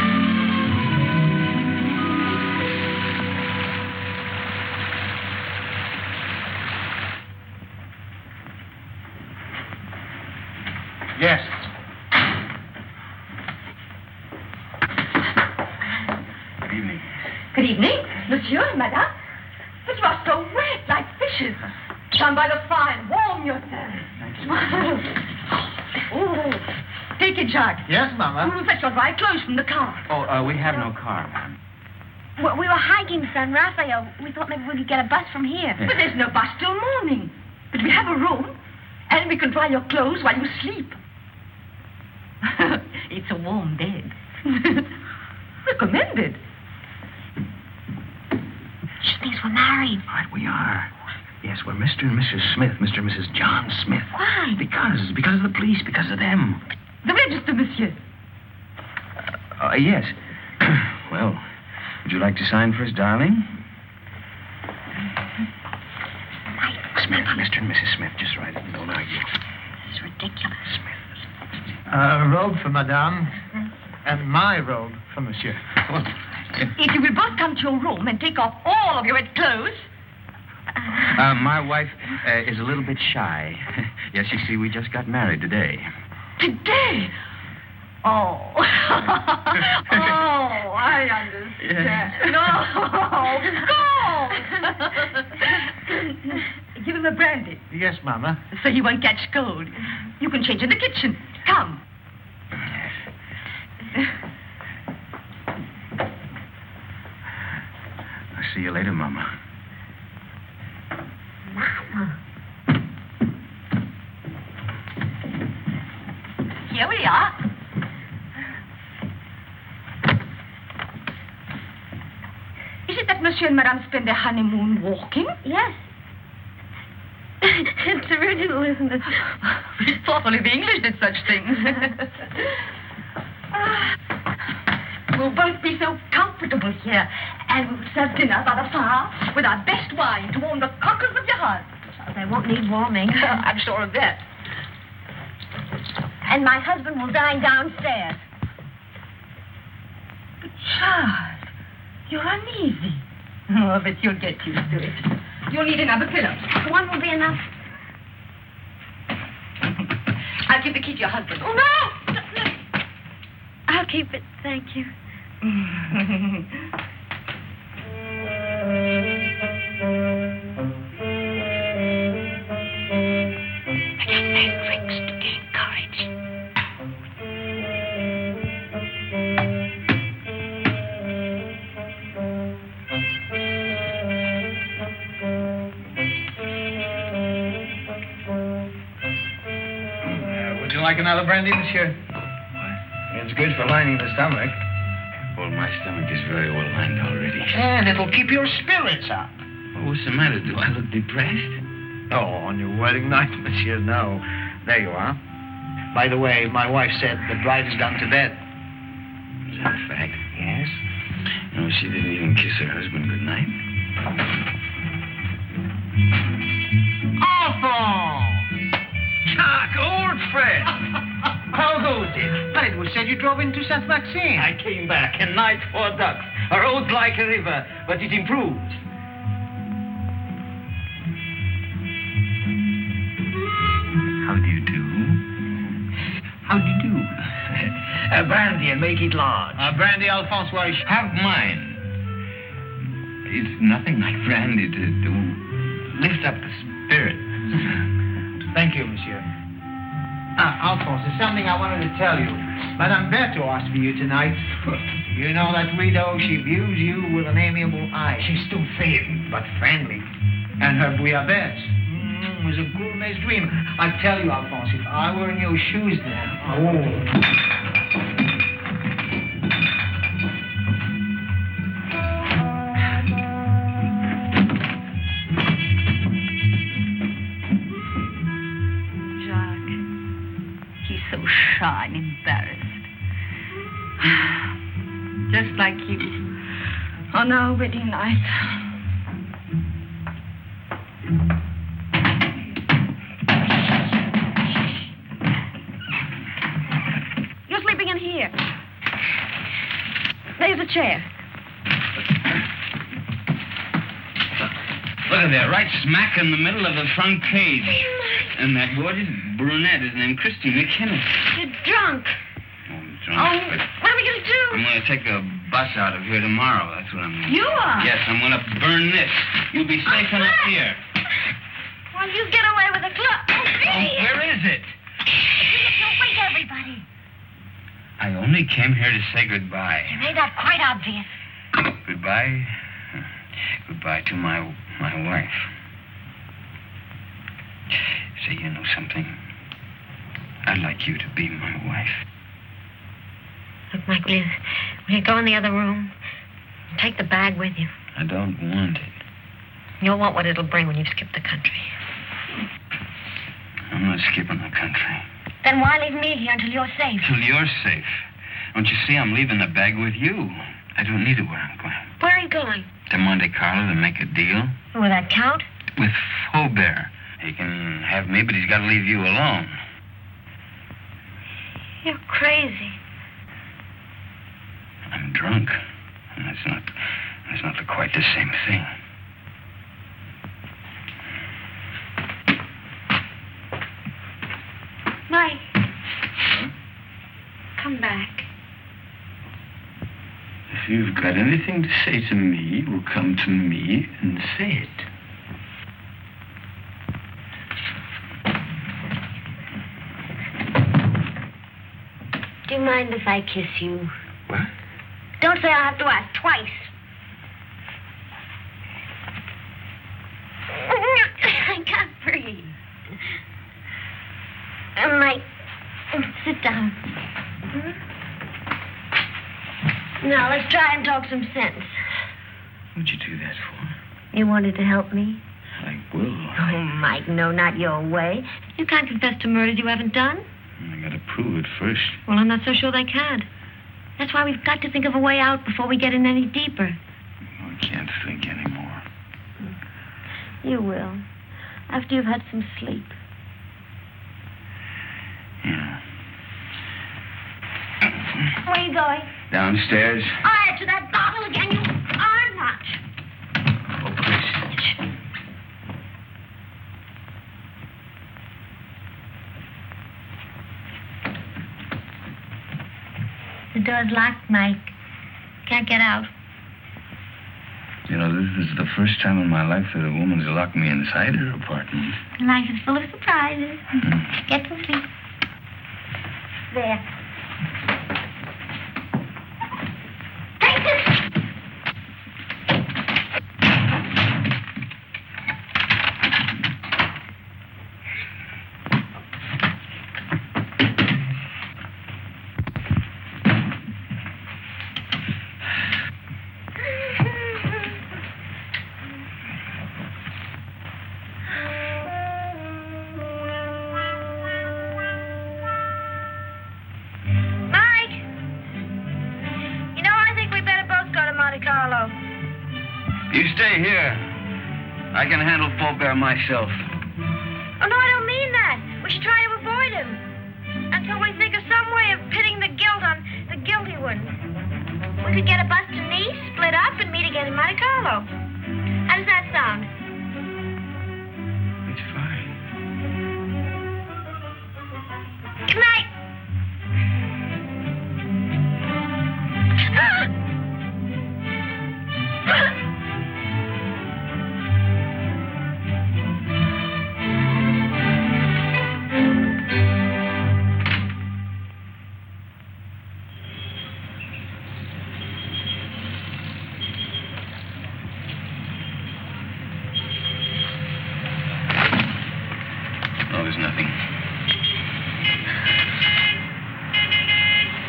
Yes. Good evening. Good evening, monsieur, madame. But you are so wet, like fishes. Stand by the fire, warm yourself. Thank you. Oh, take it, Jacques. Yes, Mama. We will fetch your dry clothes from the car. Oh, we have no car, ma'am. Well, we were hiking San Rafael. We thought maybe we could get a bus from here. But there's no bus till morning. But we have a room, and we can dry your clothes while you sleep. It's a warm bed. Recommended. She thinks we're married. Right, we are. Yes, we're Mr. and Mrs. Smith, Mr. and Mrs. John Smith. Why? Because of the police, because of them. The register, monsieur. Yes. Well, would you like to sign for us, darling? Smith, Mr. and Mrs. Smith, just write it and don't argue. It's ridiculous. Smith. A robe for Madame, and my robe for Monsieur. If you will both come to your room and take off all of your wet clothes. My wife is a little bit shy. Yes, you see, we just got married today. Today? Oh. Oh, I understand. No. Go. Give him a brandy. Yes, Mama. So he won't catch cold. You can change in the kitchen. Come. I'll see you later, Mama. Mama. Here we are. Is it that Monsieur and Madame spend their honeymoon walking? Yes. It's original, isn't it? It's thought only the English did such things. We'll both be so comfortable here, and we'll serve dinner by the fire with our best wine to warm the cockles of your heart. They won't need warming. I'm sure of that. And my husband will dine downstairs. But Charles, you're uneasy. Oh, but you'll get used to it. You'll need another pillow. One will be enough. I'll give the key to your husband. Oh, no! I'll keep it, thank you. Again, men drinks to gain courage. like another brandy, monsieur? It's good for lining the stomach. Well, my stomach is very well lined already. And it'll keep your spirits up. Well, what's the matter? Do I look depressed? Oh, on your wedding night, monsieur, no. There you are. By the way, my wife said the bride has gone to bed. Is that a fact? Yes. No, she didn't even kiss her husband goodnight. Alphonse! Chuck, old friend! How goes it? But it was said you drove into Saint Maxime. I came back, a night for ducks. A road like a river, but it improved. How do you do? How do you do? A brandy and make it large. Brandy, Alphonse, why? Have mine. It's nothing like brandy to lift up the spirit. Thank you, monsieur. Alphonse, there's something I wanted to tell you. Madame Berthaud asked for you tonight. You know that widow, she views you with an amiable eye. She's too thin, but friendly. And her bouillabaisse was a gourmet's dream. I tell you, Alphonse, if I were in your shoes then... Shy and embarrassed. Just like you on our wedding night. You're sleeping in here. There's a chair. Look at that, right smack in the middle of the front page. And that gorgeous brunette is named Christine McKinnon. You're drunk. Oh, I'm Oh, drunk. but what are we going to do? I'm going to take a bus out of here tomorrow. That's what I'm going to do. You are? Yes, I'm going to burn this. You'll be safe enough here. Well, you get away with a club. Oh, where is it? You'll wake everybody. I only came here to say goodbye. You made that quite obvious. Goodbye? Goodbye to my wife. Say, you know something? I'd like you to be my wife. Look, Mike, will you go in the other room? Take the bag with you. I don't want it. You'll want what it'll bring when you've skipped the country. I'm not skipping the country. Then why leave me here until you're safe? Till you're safe. Don't you see I'm leaving the bag with you? I don't need it where I'm going. Where are you going? To Monte Carlo to make a deal. Will that count? With Faubert. He can have me, but he's got to leave you alone. You're crazy. I'm drunk. And that's not quite the same thing. Mike. Come back. If you've got anything to say to me, well, come to me and say it. Do you mind if I kiss you? What? Don't say I'll have to ask twice. I can't breathe. Mike, sit down. Now, let's try and talk some sense. What'd you do that for? You wanted to help me? I will. Oh, Mike, no, not your way. You can't confess to murders you haven't done. I gotta prove it first. Well, I'm not so sure they can. That's why we've got to think of a way out before we get in any deeper. I can't think anymore. You will. After you've had some sleep. Yeah. Where are you going? Downstairs. To that bottle again. You are not. Oh, please. The door's locked, Mike. Can't get out. You know, this is the first time in my life that a woman's locked me inside her apartment. Life is full of surprises. Get some sleep. There. Take this. You stay here. I can handle Faubert myself. Oh, no, I don't mean that. We should try to avoid him. Until we think of some way of pitting the guilt on the guilty one. We could get a bus to Nice, split up, and meet again in Monte Carlo. How does that sound? It's fine. Good night. Oh, there's nothing.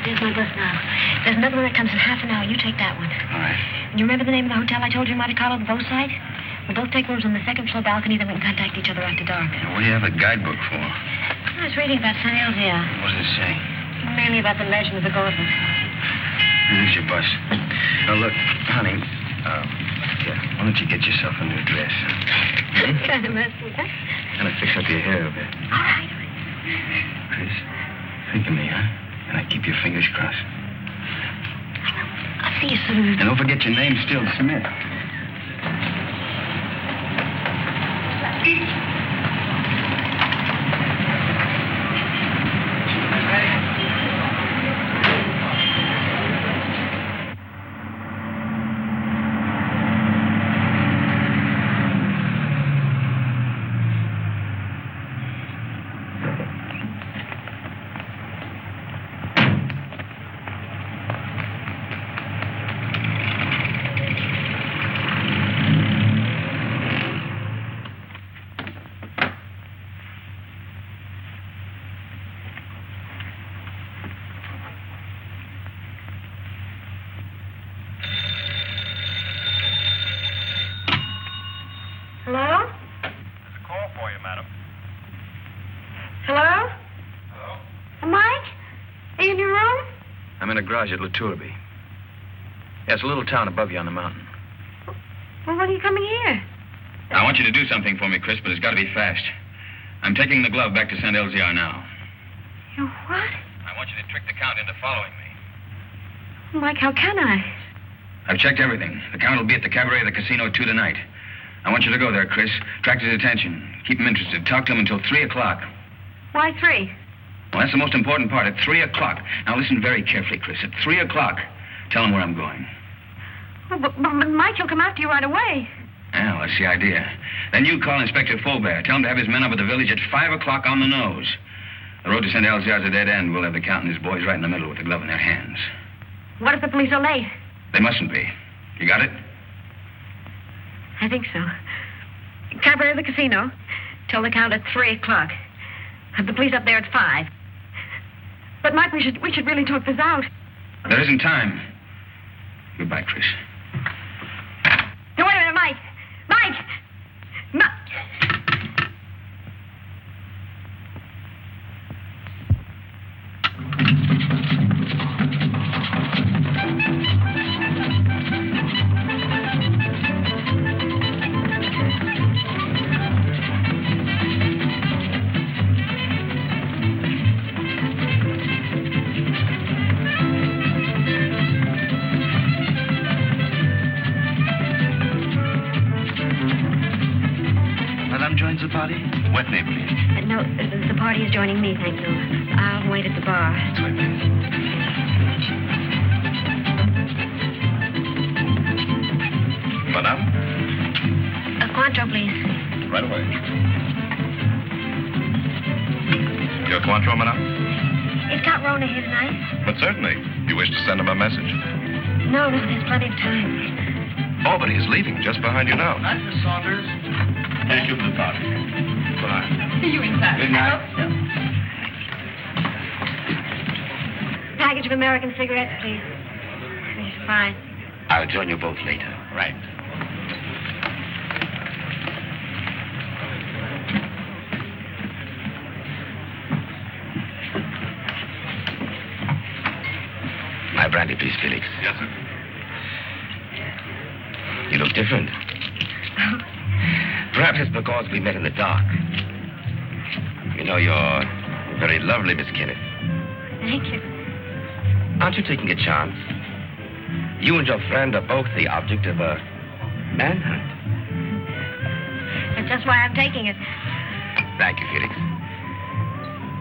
There's my bus now. There's another one that comes in half an hour. You take that one. All right. You remember the name of the hotel I told you in Monte Carlo, the boat side? We'll both take rooms on the second floor balcony, then we can contact each other after dark. Now, what do you have a guidebook for? I was reading about St. Elzea. What does it say? Mainly about the legend of the gauntlet. Here's your bus. Now, look, honey, here, why don't you get yourself a new dress? Kind of messy, huh? Kind of fix up your hair a bit. All right. Chris, think of me, huh? And I keep your fingers crossed. I'll see you soon. And don't forget your name's still Smith. Hello? There's a call for you, madam. Hello? Hello? Mike? Are you in your room? I'm in a garage at La Tourbe. Yeah, it's a little town above you on the mountain. Well, what are you coming here? I want you to do something for me, Chris, but it's got to be fast. I'm taking the glove back to St. Elzea now. You what? I want you to trick the Count into following me. Mike, how can I? I've checked everything. The Count will be at the cabaret of the casino at 2 tonight. I want you to go there, Chris. Attract his attention. Keep him interested. Talk to him until 3 o'clock. Why 3? Well, that's the most important part. At 3 o'clock. Now, listen very carefully, Chris. At 3 o'clock, tell him where I'm going. Oh, but Mike, he'll come after you right away. Well, that's the idea. Then you call Inspector Faubert. Tell him to have his men up at the village at 5 o'clock on the nose. The road to St. Elzea is a dead end. We'll have the Count and his boys right in the middle with the glove in their hands. What if the police are late? They mustn't be. You got it? I think so. Cabaret of the casino. Tell the Count at 3 o'clock. Have the police up there at 5. But, Mike, we should really talk this out. There isn't time. Goodbye, Chris. No, wait a minute, Mike. Mike! Joins the party? What name, please? No, the party is joining me, thank you. I'll wait at the bar. That's right, please. Madame? A Cointreau, please. Right away. Your Cointreau, madame? Is Count Rona here tonight? But certainly. You wish to send him a message? No, there's plenty of time. Oh, but he's leaving just behind you now. Night, Miss Saunders. Thank you for the party. Goodbye. See you inside. Good night. Package of American cigarettes, please. Yes, fine. I'll join you both later. Right. My brandy, please, Felix. Yes, sir. You look different. Perhaps it's because we met in the dark. You know, you're very lovely, Miss Kenneth. Thank you. Aren't you taking a chance? You and your friend are both the object of a manhunt. That's just why I'm taking it. Thank you, Felix.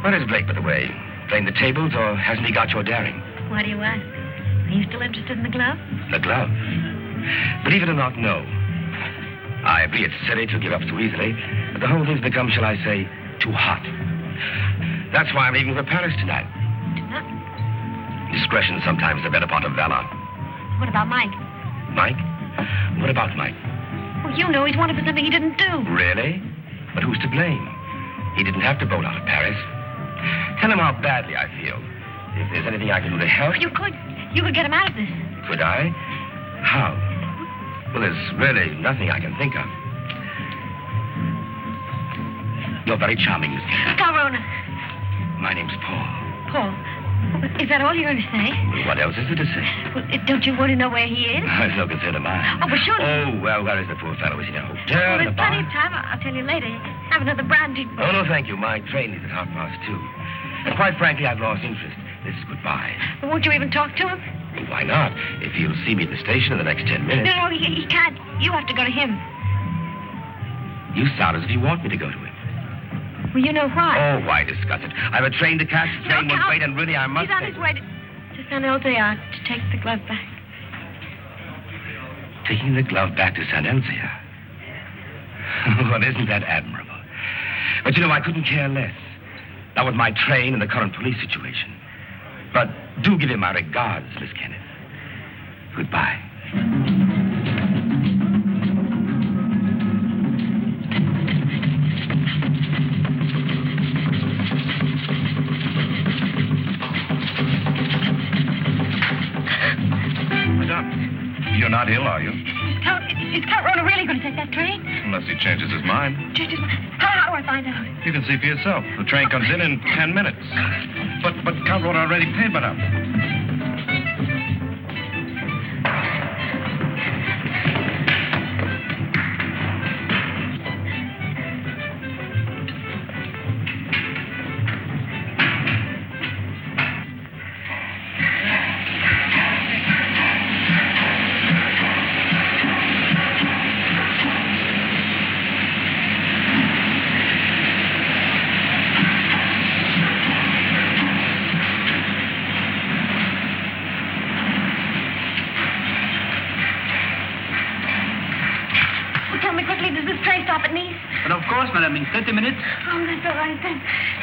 Where is Blake, by the way? Playing the tables, or hasn't he got your daring? Why do you ask? Are you still interested in the glove? The glove? Believe it or not, no. I agree it's silly to give up so easily, but the whole thing's become, shall I say, too hot. That's why I'm leaving for Paris tonight. Discretion sometimes the better part of valor. What about Mike? Mike? What about Mike? Well, you know he's wanted for something he didn't do. Really? But who's to blame? He didn't have to bolt out of Paris. Tell him how badly I feel. If there's anything I can do to help... You could get him out of this. Could I? How? Well, there's really nothing I can think of. You're very charming, Miss Kennedy. Corona. My name's Paul. Paul, is that all you're going to say? What else is there to say? Well, don't you want to know where he is? It's no concern of mine. Oh, but surely... Oh, well, where is the poor fellow? Is he in a hotel, Well, in a there's bar? plenty of time. I'll tell you later. Have another brandy. Oh, no, thank you. My train is at 2:30. And quite frankly, I've lost interest. This is goodbye. But won't you even talk to him? Why not? If he'll see me at the station in the next 10 minutes. No, he can't. You have to go to him. You sound as if you want me to go to him. Well, you know why. Oh, why discuss it? I have a train to catch. The train won't wait, and really, I must... He's on his way to San Elzea to take the glove back. Taking the glove back to San Elzea. Well, isn't that admirable? But, you know, I couldn't care less. Not with my train and the current police situation. But do give him my regards, Miss Kenneth. Goodbye. You're not ill, are you? Is Count Rona really going to take that train? Unless he changes his mind. How do I find out? You can see for yourself. The train comes in 10 minutes. But Count Rona already paid, madame. But of course, madame, in 30 minutes. Oh, that's all right then.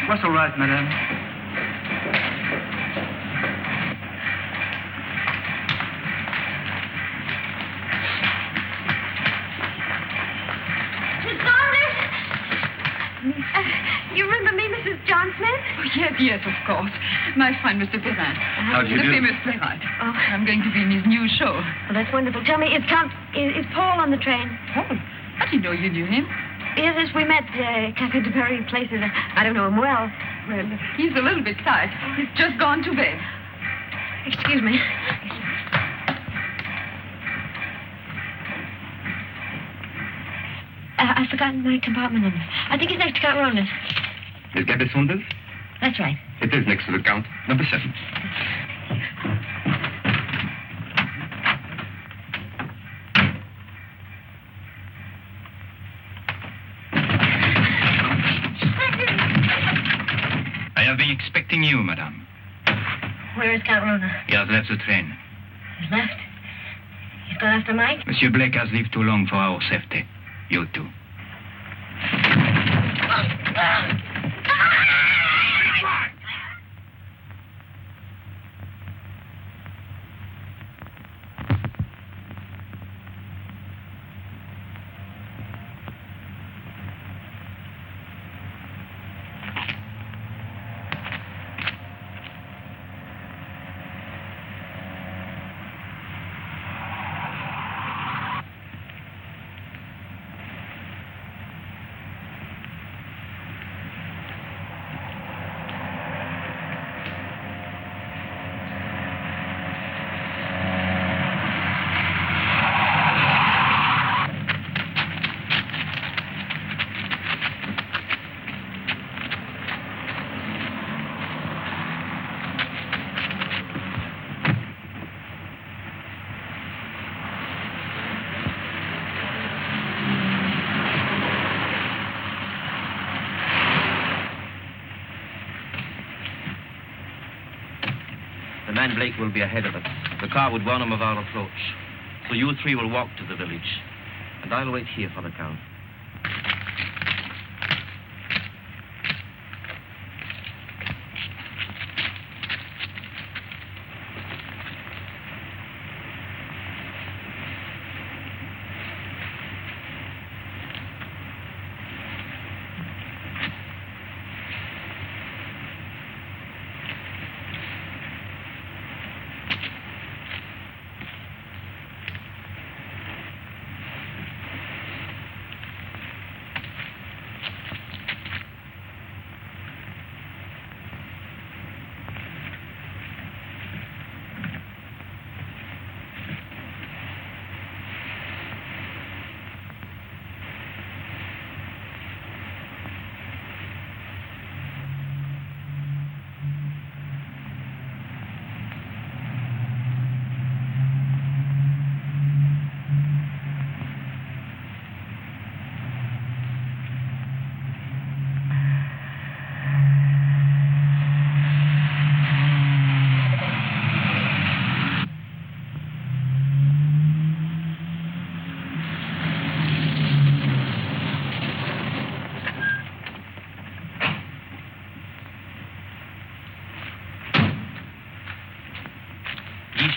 What's all right, madame? Miss Saunders? You remember me, Mrs. John Smith? Oh, yes, of course. My friend, Mr. Bennett. How do you the do? famous playwright. Oh. I'm going to be in his new show. Well, that's wonderful. Tell me, is Paul on the train? Paul? How do you know you knew him? Yes, we met Cafe de Paris places. I don't know him well. Well, he's a little bit tired. He's just gone to bed. Excuse me. I've forgotten my compartment number. I think it's next to Count Rona's. Is that the Saunders? That's right. It is next to the Count. Number 7. I have been expecting you, madame. Where is Count Rona? He has left the train. He's left. He's gone after Mike? Monsieur Blake has lived too long for our safety. You too. The man Blake will be ahead of us. The car would warn him of our approach. So you three will walk to the village. And I'll wait here for the Count.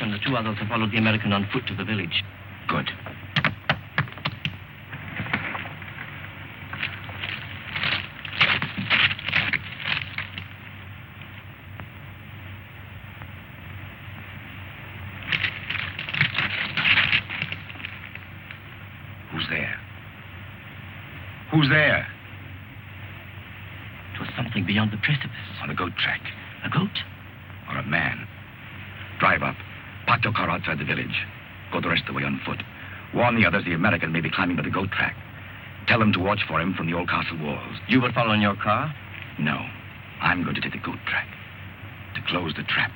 And the two others have followed the American on foot to the village. Good. Who's there? Who's there? It was something beyond the precipice. On a goat track. A goat? Or a man. Drive up. Park your car outside the village. Go the rest of the way on foot. Warn the others the American may be climbing to the goat track. Tell them to watch for him from the old castle walls. You will follow in your car? No. I'm going to take the goat track. To close the trap.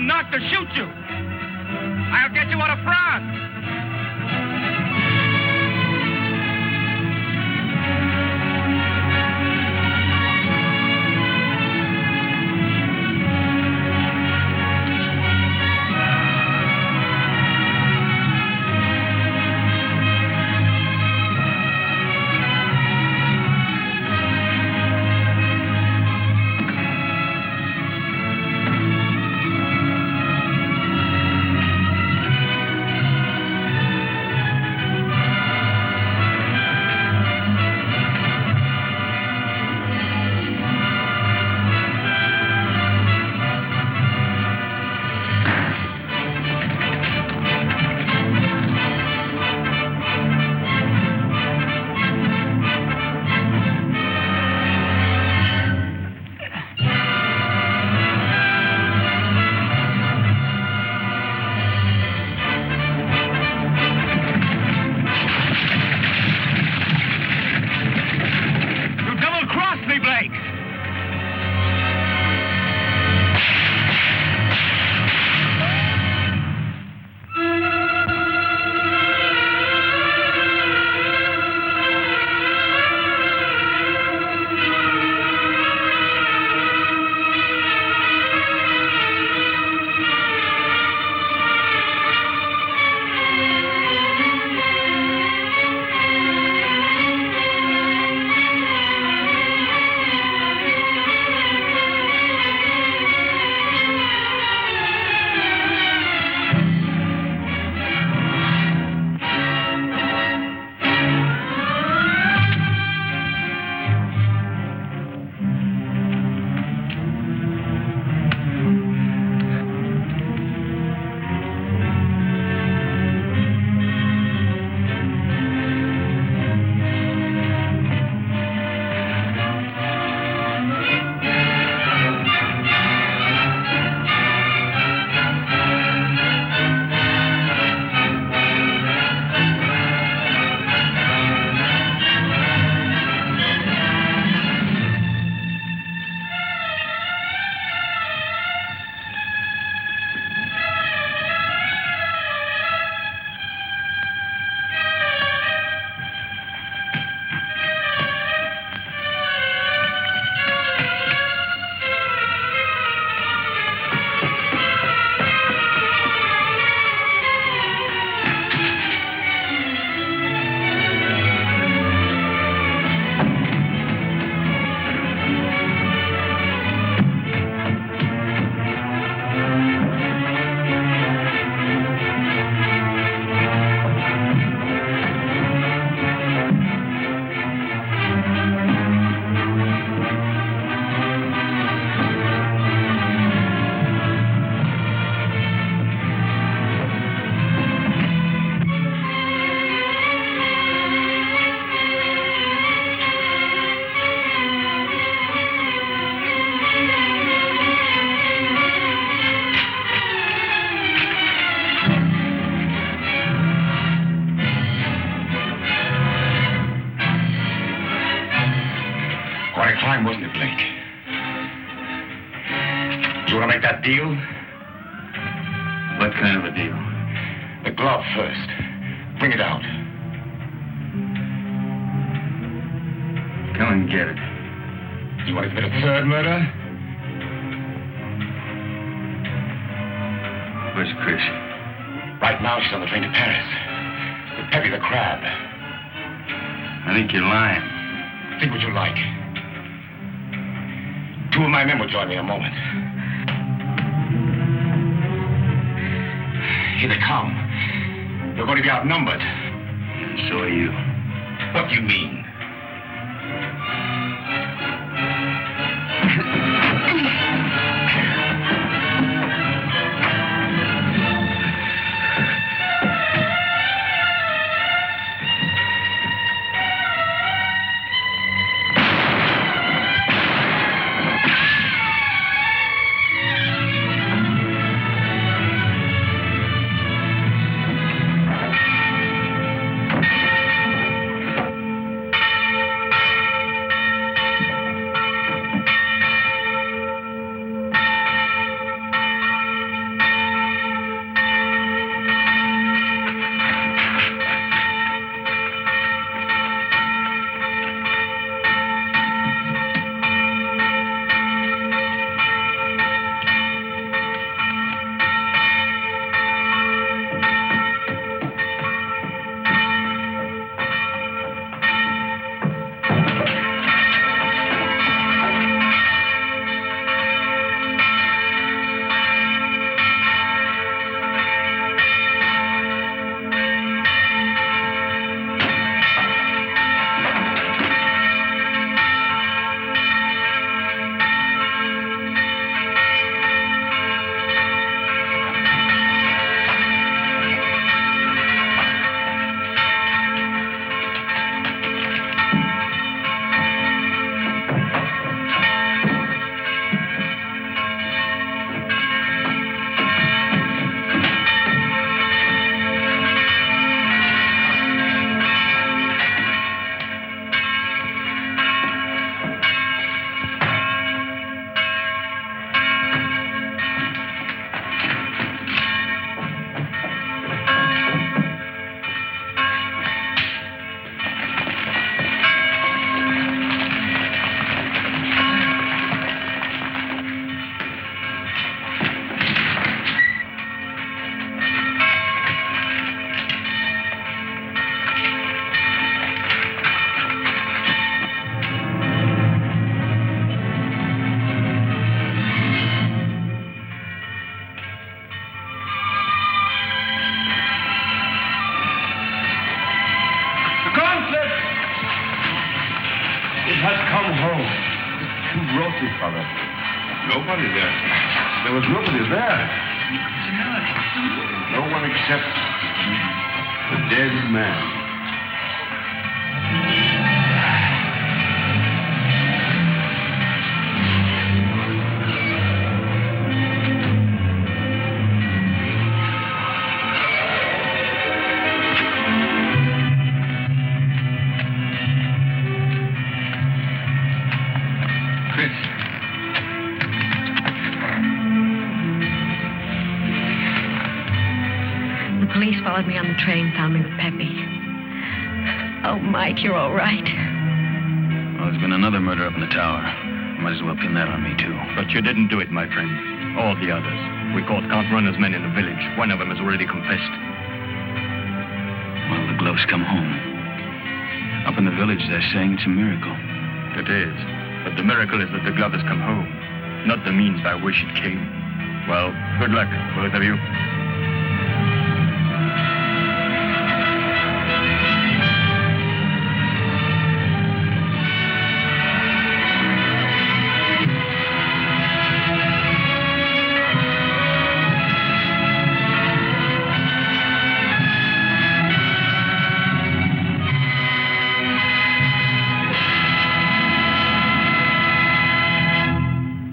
not to shoot you. I'll get you out of France. Quite a climb, wasn't it, Blake? You want to make that deal? What kind of a deal? The glove first. Bring it out. Come and get it. You want to commit a third murder? Where's Chris? Right now, she's on the train to Paris. With Peppy the Crab. I think you're lying. Think what you like. Two of my men will join me in a moment. Here they come. You're going to be outnumbered. And so are you. What do you mean? horses, Father. Nobody there. There was nobody there. No one except the dead man. The police followed me on the train, found me with Pepe. Oh, Mike, you're all right. Well, there's been another murder up in the tower. Might as well pin that on me, too. But you didn't do it, my friend. All the others. We caught Count Runner's men in the village. One of them has already confessed. Well, the gloves come home. Up in the village, they're saying it's a miracle. It is. But the miracle is that the glove has come home, not the means by which it came. Well, good luck, both of you.